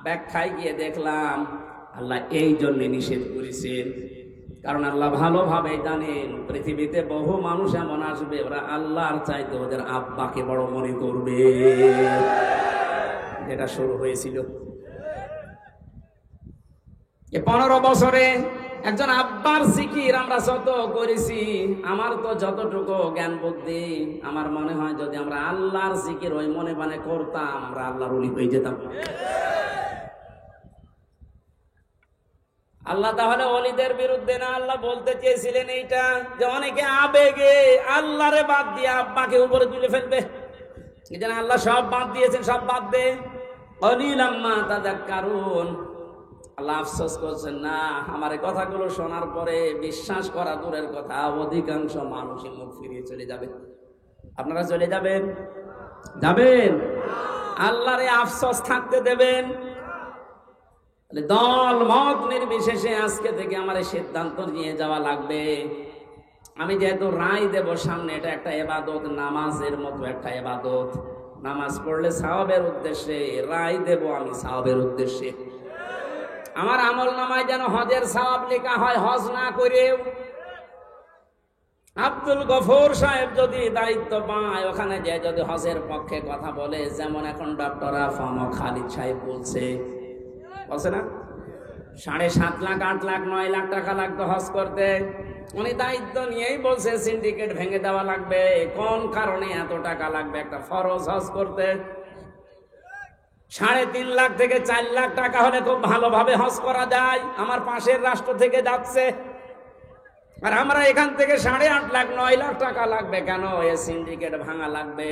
A: ব্যাখ্যায় গিয়ে দেখলাম আল্লাহ এই জন্য নিষেধ করেছেন, কারণ আল্লাহ ভালোভাবে জানেন পৃথিবীতে বহু মানুষ এমন আসবে, ওরা আল্লাহর চাইতে ওদের আব্বাকে বড় মনে করবে, যেটা শুরু হয়েছিল। 15 বছরে একজন আব্বার জিকির আমরা যত করেছি, আমার তো যতটুকু জ্ঞান বুদ্ধি, আমার মনে হয় যদি আমরা আল্লাহর জিকির ওই মনে মানে করতাম, আমরা আল্লাহর ওলি হয়ে যেতাম। আল্লাহ তাহলে ওলিদের বিরুদ্ধে না, আল্লাহ বলতে চেয়েছিলেন এইটা, যে অনেকে আবেগে আল্লাহরে বাদ দিয়ে আব্বাকে উপরে তুলে ফেলবে। এই জন্য আল্লাহ সব বাদ দিয়েছেন, সব বাদ দে, কলিলাম মা তাযাক্কারুন। আল্লাহ আফসোস করছেন, না আমার এই কথাগুলো শোনার পরে বিশ্বাস করা দূরের কথা, অধিকাংশ মানুষই মুখ ফিরিয়ে চলে যাবে। আপনারা চলে যাবেন? যাবেন? আল্লাহরে আফসোস থাকতে দেবেন? দল মত নির্বিশেষে আজকে থেকে আমার এই সিদ্ধান্ত নিয়ে যাওয়া লাগবে। আমি যেহেতু রায় দেব সামনে, এটা একটা ইবাদত, নামাজের মতো একটা ইবাদত। নামাজ পড়লে সওয়াবের উদ্দেশ্যে, রায় দেব আমি সওয়াবের উদ্দেশ্যে। আমার আমল নামায় যেন হজের সওয়াব লেখা হয়, হজ না করেও। আব্দুল গফুর সাহেব যদি দায়িত্ব পায়, ওখানে যে যদি হজের পক্ষে কথা বলে, যেমন এখন ডক্টর আফম খালিদ সাহেব বলছে না, 7.5 লাখ 8 লাখ 9 লাখ টাকা লাগতো হজ করতে। উনি দায়িত্ব নিয়েই বলছে সিন্ডিকেট ভেঙে দেওয়া লাগবে। কোন কারণে এত টাকা লাগবে একটা ফরজ হজ করতে? 3.5 লাখ থেকে 4 লাখ টাকা হলে খুব ভালোভাবে হজ করা যায়। আমার পাশের রাষ্ট্র থেকে যাচ্ছে, আর আমরা এখান থেকে 8.5 লাখ 9 লাখ টাকা লাগবে কেন? এ সিন্ডিকেট ভাঙা লাগবে।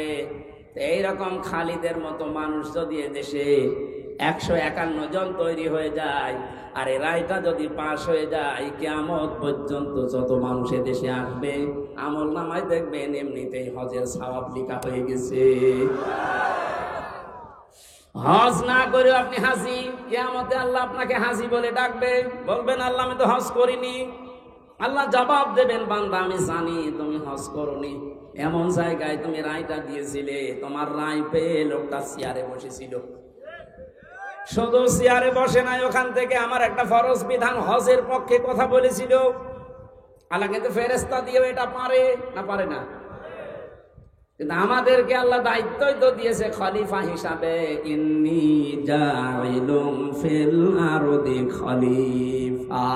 A: এইরকম খালিদের মতো মানুষ যদি দেশে 151 জন তৈরি হয়ে যায়, আর এই রায়টা যদি পাশ হয়ে যায়, কিয়ামত পর্যন্ত যত মানুষ দেশে আসবে, আমল নামায় দেখবেন এমনিতেই হজের সওয়াব লেখা হয়ে গেছে। হজ না করে আপনি হাজি, কিয়ামতে আল্লাহ আপনাকে হাজি বলে ডাকবে, বলবেন আল্লাহ আমি তো হজ করিনি। আল্লাহ জবাব দেবেন, বান্দা আমি জানি তুমি হজ করনি। এমন জায়গায় তুমি রায়টা দিয়েছিলে, তোমার রায় পেয়ে লোকটা চেয়ারে বসেছিল। শুধু চেয়ারে বসে নাই, ওখান থেকে আমার একটা ফরজ বিধান হজের পক্ষে কথা বলেছিল। আল্লাহ কিন্তু ফেরেশতা দিয়েও এটা পারে না, পারে না? কিন্তু আমাদেরকে আল্লাহ দায়িত্বই তো দিয়েছে খলিফা হিসাবে, ইন্নী জাইলুম ফিল আরদি খলিফা,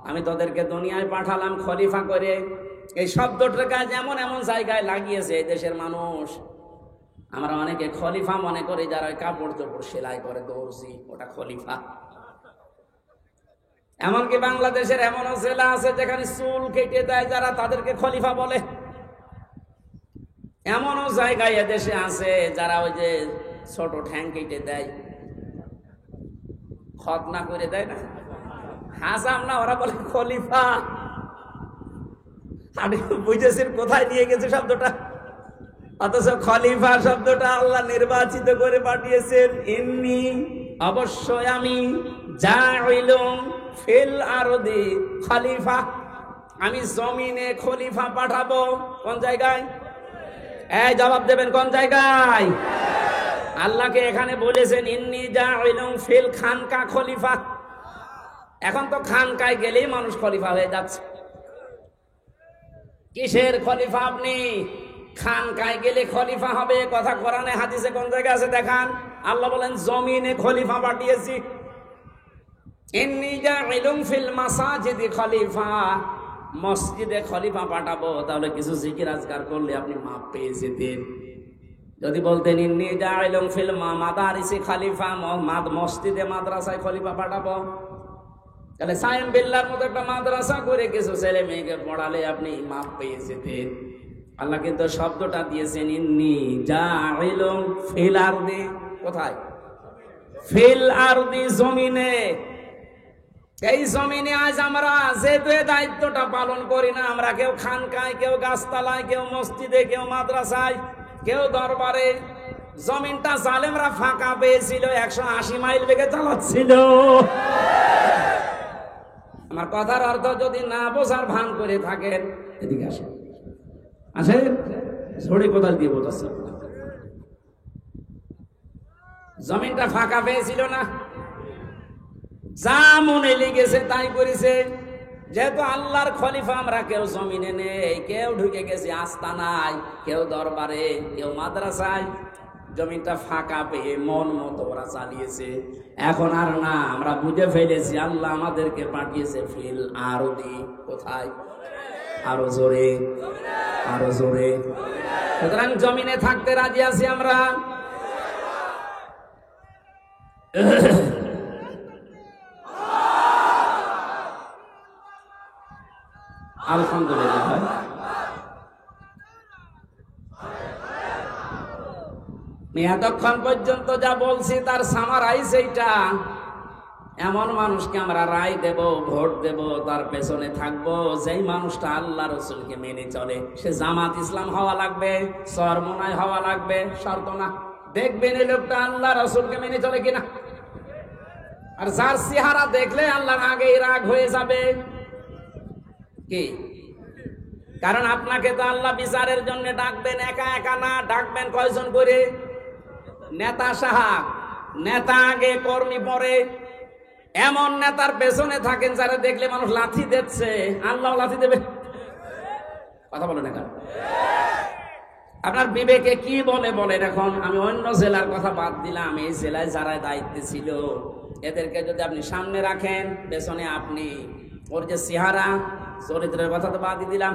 A: আমি তোদেরকে দুনিয়ায় পাঠালাম খলিফা করে। এই শব্দটার কাজ এমন এমন জায়গায় লাগিয়েছে এই দেশের মানুষ। আমরা অনেকে খলিফা মনে করি যারা কাপড় চোপড় সেলাই করে, দর্জি, ওটা খলিফা। এমনকি বাংলাদেশের এমনও জেলা আছে যেখানে চুল কেটে দেয় যারা, তাদেরকে খলিফা বলে। এমনও জায়গায় এদেশে আছে যারা ওই যে ছোট ঠ্যাং কেটে দেয়, খতনা করে দেয় না, হাসাম না, ওরা বলে খলিফা। আপনি বুঝেছেন কোথায় নিয়ে গেছে শব্দটা? অথচ খলিফা শব্দটা আল্লাহ নির্বাচিত করে পাঠিয়েছেন। ইন্নী, অবশ্যই আমি, জাইলুম ফিল আরদি খলিফা, আমি জমিনে খলিফা পাঠাবো। কোন জায়গায়? এই জবাব দেবেন, কোন জায়গায়? আল্লাহকে এখানে বলেছেন ইন্নী জাইলুম ফিল খানকা খলিফা। এখন তো খানকায় গেলেই মানুষ খলিফা হয়ে যাচ্ছে। কিসের খলিফা আপনি? খানকায় গেলে খলিফা হবে কথা কোরআনে হাদিসে কোন জায়গায় আছে দেখান? আল্লাহ বলেন জমিনে খলিফা পাঠিয়েছি। ইন্নী জাইলুম ফিল মাসাজিদি খলিফা, মসজিদে খলিফা পাঠাবো। তাহলে কিছু জিকির আজকার করলে আপনি মাপ পেয়ে যেতেন। যদি বলতেন ইন্নী জাইলুম ফিল মাদারিসি খলিফা, মসজিদে মাদ্রাসায় খলিফা পাঠাবো, তাহলে সায়েম বিল্লাহর মতো একটা মাদ্রাসা করে কিছু ছেলে মেয়েকে পড়ালে আপনি মাপ পেয়ে যেতেন। আল্লাহ কিন্তু শব্দটা দিয়েছেন ইন্নী জাইলুম ফিল আরদি। কোথায়? ফিল আরদি, জমিনে। এই জমিনে আজ আমরা যেহেতু এই দায়িত্বটা পালন করি না, আমরা কেউ খানকায়, কেউ গাছতলায়, কেউ মসজিদে, কেউ মাদ্রাসায়, কেউ দরবারে। জমিনটা জালেমরা ফাঁকা পেয়েছিল, 180 মাইল বেগে চালাচ্ছিল। আমার কথার অর্থ যদি না বোঝার ভান করে থাকেন, এদিকে আসেন, আসেন, ছড়ি কোদাল দিয়ে বোঝাচ্ছে। জমিনটা ফাঁকা পেয়েছিল না, যা মনে লেগেছে তাই করেছে। যেহেতু আল্লাহর খলিফা আমরা, কেউ জমিনে নেই, কেউ ঢুকে গেছে আস্তানায়, কেউ দরবারে, কেউ মাদ্রাসায়। জমিনটা ফাঁকা পেয়ে মন মতো ওরা চালিয়েছে। এখন আর না, আমরা বুঝে ফেলেছি আল্লাহ আমাদেরকে পাঠিয়েছে ফিল আরদি। কোথায়? আরো জোরে, আরো জোরে। সুতরাং জমিনে থাকতে রাজি আছি আমরা। আলহামদুলিল্লাহ। এতক্ষণ পর্যন্ত যা বলছি তার সামারাইজ এইটা। এমন মানুষকে আমরা রায় দেব, ভোট দেব, তার পেছনে থাকবো যেই মানুষটা আল্লাহ রসুলকে মেনে চলে। সে জামাত ইসলাম হওয়া লাগবে, চরমনায় হওয়া লাগবে, শর্ত না। দেখবেন এই লোকটা আল্লাহ রসুলকে মেনে চলে কিনা। আর যার চেহারা দেখলে আল্লাহর আগেই রাগ হয়ে যাবে কি? কারণ আপনাকে তো আল্লাহ বিচারের জন্য ডাকবেন, একা একা না, ডাকবেন কয়জন করে? নেতা সাহেব, নেতা আগে, কর্মী পরে। এমন নেতার পেছনে থাকেন যারা দেখলে মানুষ লাথি দিচ্ছে, আল্লাহ লাথি দেবে। কথা বলে না কেন? আপনার বিবেকে কি বলে বলেন? এখন আমি অন্য জেলার কথা বাদ দিলাম, এই জেলায় যারা দায়িত্বে ছিল এদেরকে যদি আপনি সামনে রাখেন, পেছনে আপনি, ওর যে চেহারা, চরিত্রের কথা তো বাদই দিলাম,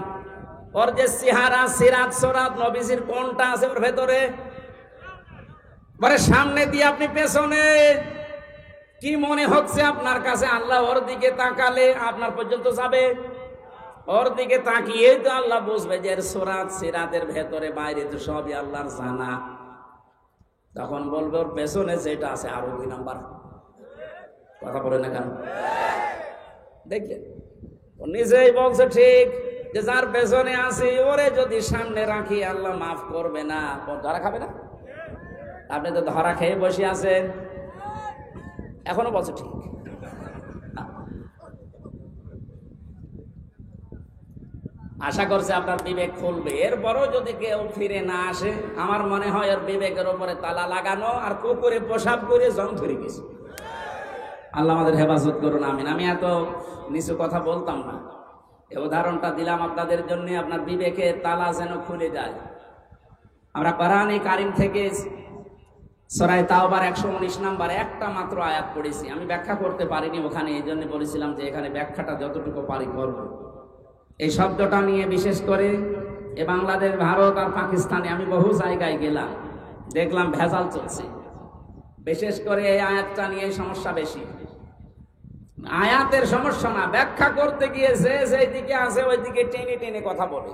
A: ওর যে চেহারা, সিরাত সরাত নবীজির কোনটা আছে ওর ভেতরে, পরে সামনে দিয়ে আপনি পেছনে, কি মনে হচ্ছে আপনার কাছে? আল্লাহ ওর দিকে তাকালে আপনার পর্যন্ত যাবে? ওর দিকে তাকিয়ে তো আল্লাহ বুঝবে যে এর সরাত সিরাতের ভেতরে বাইরে তো সবই আল্লাহর জানা। তখন বলবে ওর পেছনে যেটা আছে আরো 2 নাম্বার। কথা বলে না কেন? দেখলেন, ও নিজেই বলছে ঠিক যে যার পেছনে আছে ওরে যদি সামনে রাখি আল্লাহ মাফ করবে না। ধরা খাবে না? আপনি তো ধরা খেয়ে বসে আছেন, এখনো বলছে ঠিক। আশা করছে আপনার বিবেক খুলবে। এরপরও যদি কেউ ফিরে না আসে, আমার মনে হয় ওর বিবেকের উপরে তালা লাগানো আর কুকুরে পেশাব করে জং ধরে গেছে। আল্লাহ আমাদের হেফাজত করুন, আমিন। আমি এত নিচু কথা বলতাম না, এই উদাহরণটা দিলাম আপনাদের জন্য, আপনার বিবেকের তালা যেন খুলে যায়। আমরা কোরআনে কারিম থেকে সূরা তাওবার 119 নাম্বার একটা মাত্র আয়াত পড়েছি। আমি ব্যাখ্যা করতে পারিনি ওখানে, এই জন্য বলেছিলাম যে এখানে ব্যাখ্যাটা যতটুকু পারি করব। এই শব্দটা নিয়ে বিশেষ করে এ বাংলাদেশ, ভারত আর পাকিস্তানে আমি বহু জায়গায় গেলাম, দেখলাম ভেজাল চলছে। বিশেষ করে এই আয়াতটা নিয়ে সমস্যা বেশি। আয়াতের সমস্যা না, ব্যাখ্যা করতে গিয়ে যে যেদিকে আছে ওই দিকে টেনে টেনে কথা বলে।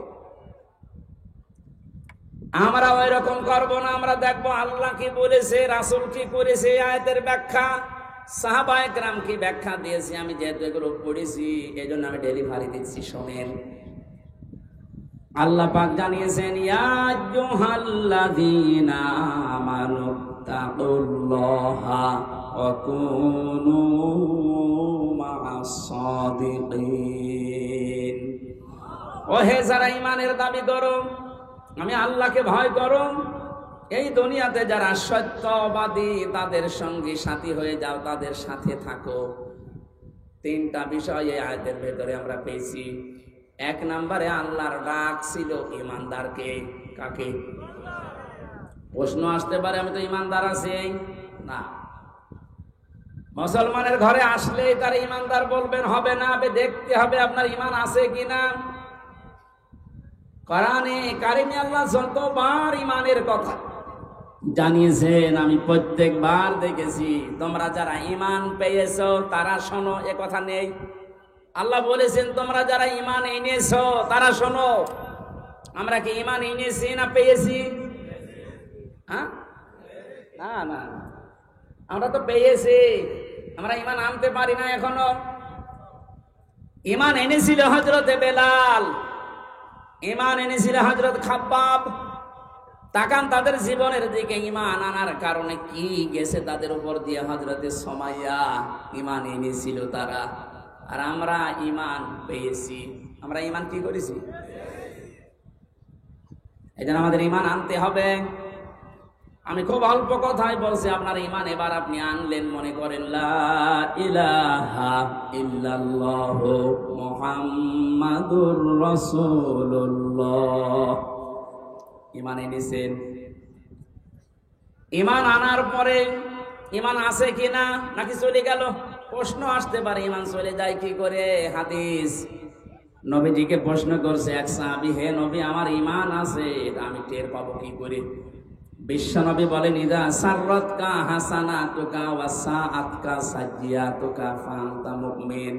A: আমরা ওই রকম করবো না। আমরা দেখবো আল্লাহ কি বলেছে, রাসূল কি করেছে, আয়াতের ব্যাখ্যা, সাহাবায়ে কেরাম কি ব্যাখ্যা দিয়েছে। আমি যেহেতু এগুলো পড়েছি এই জন্য আমি ডেলিভারি দিচ্ছি, শোনেন। আল্লাহ পাক জানিয়েছেন, ইয়া আইয়ুহাল্লাযীনা আমানু তাকুল্লাহা ওয়া কুনু মা'আস সাদিকিন। ও হে যারা ঈমানের দাবি করো, আমি আল্লাহকে ভয় করো, এই দুনিয়াতে যারা সত্যবাদী তাদের সঙ্গী সাথী হয়ে যাও, তাদের সাথে থাকো। 3টা বিষয় এই আয়াতের ভেতরে আমরা পেয়েছি। 1 নম্বরে আল্লাহর ডাক ছিল ঈমানদারকে। কাকে? প্রশ্ন আসতে পারে, আমি তো ঈমানদার আছি না। মুসলমানের ঘরে আসলেই তার ঈমানদার বলবেন হবে না, দেখতে হবে আপনার ঈমান আছে কিনা। কোরআনে কারিমে আল্লাহ যতবার ঈমানের কথা জানিয়েছেন আমি প্রত্যেকবার দেখেছি, তোমরা যারা ঈমান পেয়েছো তারা শোনো, এ কথা নেই। আল্লাহ বলেছেন তোমরা যারা ঈমান এনেছো তারা শোনো। আমরা কি ঈমান এনেছি না পেয়েছি? হ্যাঁ, না না, আমরা তো পেয়েছি, আমরা ঈমান আনতে পারি না এখনো। ঈমান এনেছিল হযরতে বেলাল, ঈমান এনেছিল হযরত খাব্বাব। তাকান তাদের জীবনের দিকে, ঈমান আনার কারণে কি গেছে তাদের উপর দিয়ে। হযরতে সুমাইয়া ঈমান এনেছিল তারা, আর আমরা ঈমান পেয়েছি। আমরা ঈমান কি করেছি? এই জন্য আমাদের ঈমান আনতে হবে। আমি খুব অল্প কথাই বলছি, আপনার ঈমান এবার আপনি আনলেন। মনে করেন লা ইলাহা ইল্লাল্লাহু মুহাম্মাদুর রাসূলুল্লাহ। ঈমান এনেছেন। ঈমান আনার পরে ঈমান আছে কিনা নাকি চলে গেল? প্রশ্ন আসতে পারে, ঈমান চলে যায় কি করে? হাদিস, নবীজিকে প্রশ্ন করছে এক সাহাবী, হে নবী আমার ঈমান আছে, আমি টের পাবো কি করে? বিশ্বনবী বলেন, ইদা সাররাতকা হাসানাতুকা ওয়া সাআতকা সাজ্জিয়াতুকা ফাআনতা মুমিন।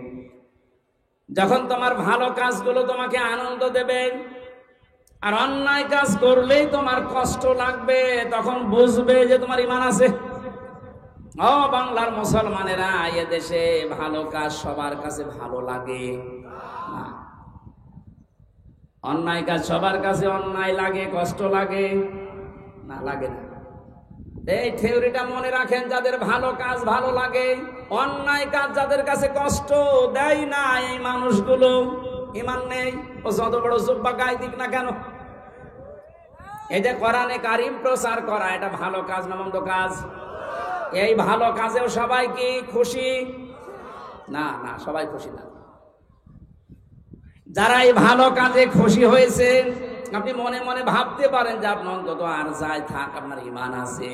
A: যখন তোমার ভালো কাজগুলো তোমাকে আনন্দ দেবে আর অন্যায় কাজ করলেই তোমার কষ্ট লাগবে, তখন বুঝবে যে তোমার ঈমান আছে। ও বাংলার মুসলমানেরা, এ দেশে ভালো কাজ সবার কাছে ভালো লাগে না। অন্যায় কাজ সবার কাছে অন্যায় লাগে, কষ্ট লাগে না, লাগে না। এই থিওরিটা মনে রাখেন, যাদের ভালো কাজ ভালো লাগে, অন্যায় কাজ যাদের কাছে কষ্ট দেয় না, এই মানুষগুলো ঈমান নেই। ও যত বড় জুব্বা গায়ে দিক না কেন, এটা কোরআনে কারিম প্রচার করা, এটা ভালো কাজ না মন্দ কাজ? এই ভালো কাজেও সবাই কি খুশি? না না, সবাই খুশি না। যারা এই ভালো কাজে খুশি হয়েছে, আপনি মনে মনে ভাবতে পারেন যে আপনার অন্তত আর যাই থাক আপনার ঈমান আছে।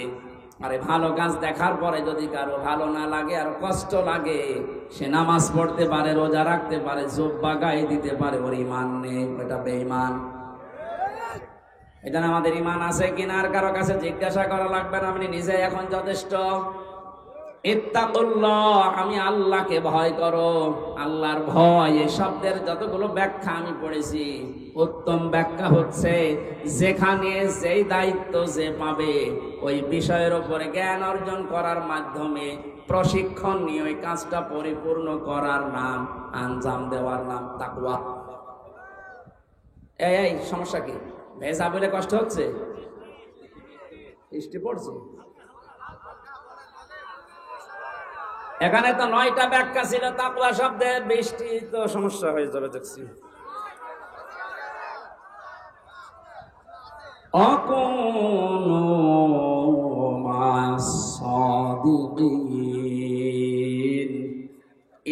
A: আরে ভালো কাজ দেখার পরে যদি কারো ভালো না লাগে আর কষ্ট লাগে, সে নামাজ পড়তে পারে, রোজা রাখতে পারে, জুব্বা গায়ে দিতে পারে, ওর ঈমান নেই, ওটা বেঈমান। এটা আমাদের ঈমান আছে কিনা আর কারো কাছে জিজ্ঞাসা করা লাগবে না, আপনি নিজে এখন যথেষ্ট। ইত্তাকুল্লাহ, আমি আল্লাহকে ভয় করো। আল্লাহর ভয় এই শব্দের যতগুলো ব্যাখ্যা আমি পড়েছি, উত্তম ব্যাখ্যা হচ্ছে যেখানে যেই দায়িত্ব যে পাবে ওই বিষয়ের উপরে জ্ঞান অর্জন করার মাধ্যমে প্রশিক্ষণ নিয়ে ওই কাজটা পরিপূর্ণ করার নাম, আঞ্জাম দেওয়ার নাম তাকওয়া। এই সমস্যা কি? ভেজা বলে কষ্ট হচ্ছে? বৃষ্টি পড়ছে। এখানে তো 9টা ব্যাখ্যা ছিল তাকওয়া শব্দের, বৃষ্টি তো সমস্যা হয়ে যাবে দেখছি। অকুনু মাস-সাদিকিন।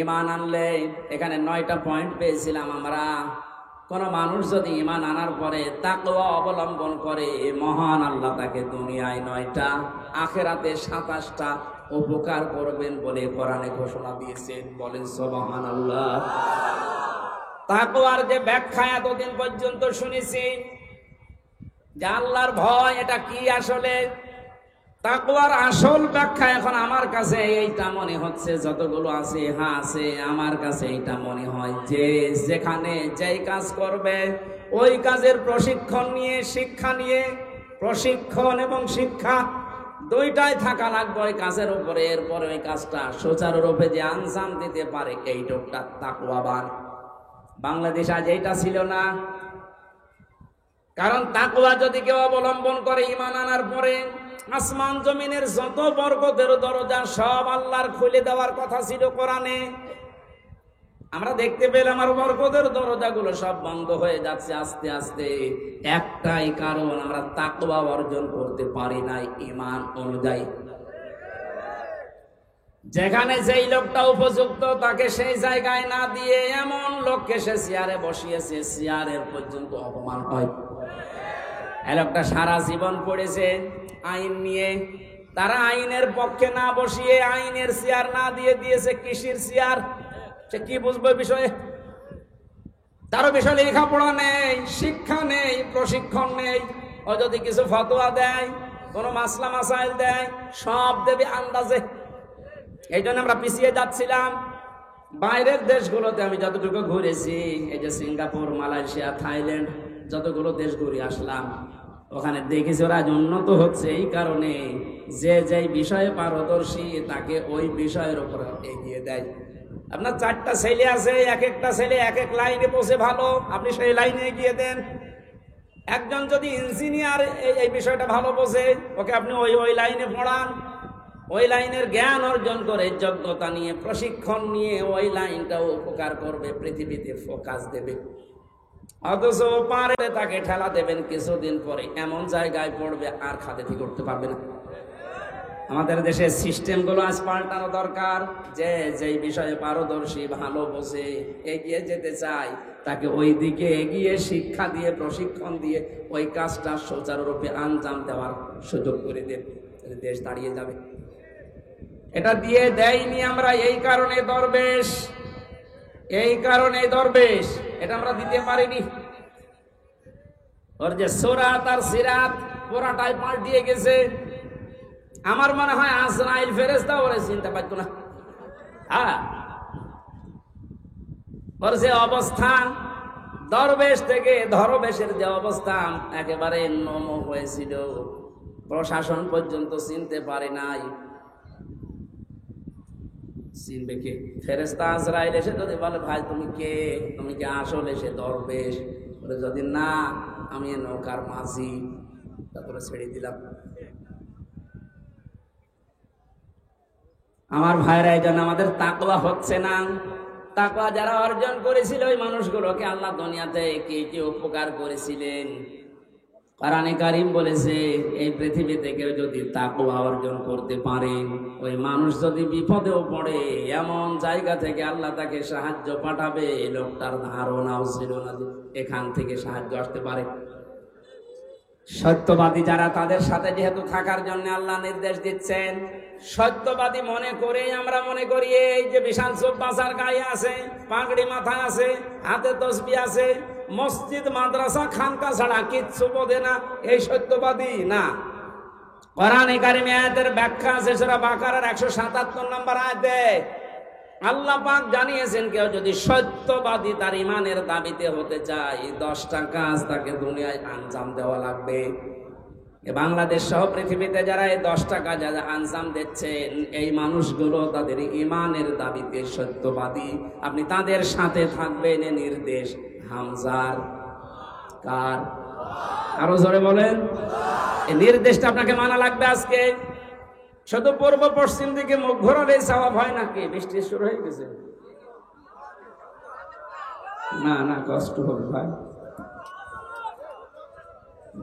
A: ঈমান আনলে এখানে 9টা পয়েন্ট পেয়েছিলাম আমরা। কোন মানুষ যদি ঈমান আনার পরে তাকওয়া অবলম্বন করে, মহান আল্লাহ তাকে দুনিয়ায় 9টা, আখিরাতে 27টা উপকার করবেন বলে কোরআনে ঘোষণা দিয়েছেন। বলেন সুবহানাল্লাহ। তাকওয়ার যে ব্যাখ্যা এতদিন পর্যন্ত শুনেছি যে আল্লাহর ভয় এটা কি, আসলে তাকওয়ার আসল ব্যাখ্যা এখন আমার কাছে এইটা মনে হচ্ছে, যতগুলো আছে হ্যাঁ আছে, আমার কাছে এইটা মনে হয় যে যেখানে যেই কাজ করবে ওই কাজের প্রশিক্ষণ নিয়ে, শিক্ষা নিয়ে, প্রশিক্ষণ এবং শিক্ষা দুইটাই থাকা লাগবে ওই কাজের উপরে। এরপরে ওই কাজটা সুচারুরূপে যে আঞ্জাম দিতে পারে, এই লোকটা তাকওয়াবান। বাংলাদেশ আজ এইটা ছিল না। কারণ তাকওয়া যদি কেউ অবলম্বন করে ঈমান আনার পরে, আসমান জমিনের যত বরকতের দরজা সব আল্লাহর খুলে দেওয়ার কথা ছিল কোরআনে। আমরা দেখতে পেলাম আর বরকতের দরজাগুলো সব বন্ধ হয়ে যাচ্ছে আস্তে আস্তে। একটাই কারণ, আমরা তাকওয়া অর্জন করতে পারি নাই ঈমান অনুযায়ী। যেখানে যেই লোকটা উপযুক্ত তাকে সেই জায়গায় না দিয়ে এমন লোককে সে চেয়ারে বসিয়েছে, চেয়ারের পর্যন্ত অপমান হয়। এই লোকটা সারা জীবন পড়েছে আইন নিয়ে, তারা আইনের পক্ষে না বসিয়ে আইনের চেয়ার না দিয়ে দিয়েছে কৃষির চেয়ার। সে কি বুঝবে বিষয়ে? তারও বিষয়ে লেখাপড়া নেই, শিক্ষা নেই, প্রশিক্ষণ নেই। ও যদি কিছু ফতোয়া দেয়, কোনো মাসলা মাসাইল দেয়, সব দেবে আন্দাজে। এই জন্য আমরা পিছিয়ে যাচ্ছিলাম। বাইরের দেশগুলোতে আমি যতটুকু ঘুরেছি, এই যে সিঙ্গাপুর, মালয়েশিয়া, থাইল্যান্ড, যতগুলো দেশ ঘুরে আসলাম, ওখানে দেখেছি ওরা উন্নত হচ্ছে এই কারণে যে যেই বিষয়ে পারদর্শী তাকে ওই বিষয়ের উপর এগিয়ে দেয়। আপনার 4টা ছেলে আছে, এক একটা ছেলে এক এক লাইনে বসে ভালো, আপনি সেই লাইনে এগিয়ে দেন। একজন যদি ইঞ্জিনিয়ার এই বিষয়টা ভালো বোঝে, ওকে আপনি ওই লাইনে পড়ান, ওই লাইনের জ্ঞান অর্জন করে, যোগ্যতা নিয়ে, প্রশিক্ষণ নিয়ে ওই লাইনটাও উপকার করবে, পৃথিবীতে ফোকাস দেবে। অথচ পারে তাকে ঠেলা দেবেন, কিছুদিন পরে এমন জায়গায় পড়বে আর খাতেতি করতে পারবে না। আমাদের দেশের সিস্টেমগুলো আজ পাল্টানো দরকার। যে যেই বিষয়ে পারদর্শী, ভালো বোঝে, এগিয়ে যেতে চায়, তাকে ওই দিকে এগিয়ে শিক্ষা দিয়ে, প্রশিক্ষণ দিয়ে ওই কাজটা সুচারুরূপে আঞ্জাম দেওয়ার সুযোগ করে দেন, দেশ দাঁড়িয়ে যাবে। এটা দিয়ে দেয়নি আমরা, এই কারণে দরবেশ, এটা আমরা দিতে পারিনি। ওর যে সুরাত আর সিরাত পুরাটাই পাল্টিয়ে গেছে। আমার মনে হয় আজরাইল ফেরেশতা ওরে চিনতে পারতো না। হ্যাঁ, ওর যে অবস্থান, দরবেশ থেকে ধরবেশের যে অবস্থা, একেবারে নম হয়েছিল, প্রশাসন পর্যন্ত চিনতে পারে নাই। চিনবে কে? ফেরেশতা আজরাইল এসে যদি বলে ভাই তুমি কে, তুমি কি আসলে সে দরবেশ, বলে যদি না আমি নৌকার মাঝি, তারপরে ছেড়ে দিলাম। আমার ভাইরা, এই জন্য আমাদের তাকওয়া হচ্ছে না। তাকওয়া যারা অর্জন করেছিল ওই মানুষগুলোকে আল্লাহ দুনিয়াতে কি কি উপকার করেছিলেন। কোরআনে কারীম বলেছে এই পৃথিবীতে কেউ যদি তাকওয়া অর্জন করতে পারে, ওই মানুষ যদি বিপদেও পড়ে এমন জায়গা থেকে আল্লাহ তাকে সাহায্য পাঠাবে, লোকটার ধারণাও ছিল না যে এখান থেকে সাহায্য আসতে পারে। সত্যবাদী যারা, তাদের সাথে যেহেতু থাকার জন্য আল্লাহ নির্দেশ দিচ্ছেন, সত্যবাদী মনে করে আমরা মনে করি এই যে বিশাল চোখ বাজার গায়ে আছে, পাগড়ি মাথায় আছে, হাতে তসবি আছে, মসজিদ মাদ্রাসা খানকা ছাড়া কিচ্ছু বোঝে না, এই সত্যবাদী না। কোরআনে কারিমে আয়াতের ব্যাখ্যা আছে সূরা বাকারার 177 নম্বর আয়াতে আল্লাহ পাক জানিয়েছেন, কেউ যদি সত্যবাদী তার ইমানের দাবিতে হতে চায়, 10টা কাজ তাকে দুনিয়ায় আঞ্জাম দেওয়া লাগবে। বাংলাদেশ সহ পৃথিবীতে যারা এই 10টা কাজ আঞ্জাম দিচ্ছেন, এই মানুষগুলো তাদের ইমানের দাবিতে সত্যবাদী। আপনি তাদের সাথে থাকবেন, এ নির্দেশ হামজার। কার? আরো জোরে বলেন। এই নির্দেশটা আপনাকে মানা লাগবে আজকে। শুধু পূর্ব পশ্চিম দিকে মুখ ঘোরালেই সওয়াব হয় নাকি? বৃষ্টি শুরু হয়ে গেছে। না না, কষ্ট হবে ভাই,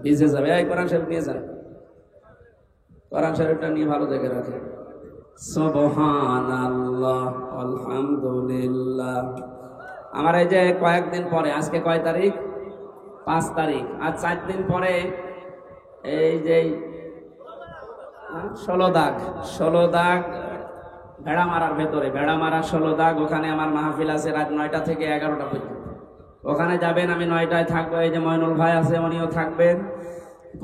A: ভিজে যাবে। এই কোরআন শরীফ নিয়ে যান, কোরআন শরীফটা নিয়ে ভালো জায়গায় রাখেন। সুবহানাল্লাহ, আলহামদুলিল্লাহ। আমার এই যে কয়েকদিন পরে, আজকে কয় তারিখ? 5 তারিখ। আর 4 দিন পরে এই যে 16 দাগ ভেড়ামারার ভেতরে, ভেড়ামারা 16 দাগ, ওখানে আমার মাহফিল আছে রাত 9টা থেকে 11টা পর্যন্ত। ওখানে যাবেন, আমি 9টায় থাকবো। এই যে ময়নুল ভাই আছে, উনিও থাকবেন।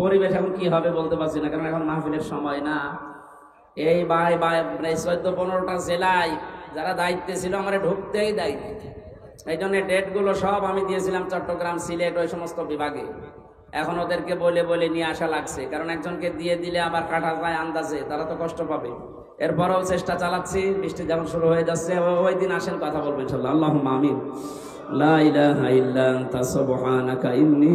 A: পরিবেশ এখন কি হবে বলতে পারছি না, কারণ এখন মাহফিলের সময় না। এই 14-15টা জেলায় যারা দায়িত্বে ছিল আমার ঢুকতেই দেয়নি। এই জন্য ডেটগুলো সব আমি দিয়েছিলাম চট্টগ্রাম, সিলেট, ওই সমস্ত বিভাগে। এখন ওদেরকে বলে বলে নিয়ে আসা লাগছে, কারণ একজনকে দিয়ে দিলে আবার কাটা যায় আন্দাজে, তারা তো কষ্ট পাবে। এরপরেও চেষ্টা চালাচ্ছি। বৃষ্টি যখন শুরু হয়ে যাচ্ছে, ওই দিন আসেন, কথা বলবেন ইনশাআল্লাহ। আল্লাহুম্মা আমিন। লা ইলাহা ইল্লা আনতা সুবহানাকা ইন্নী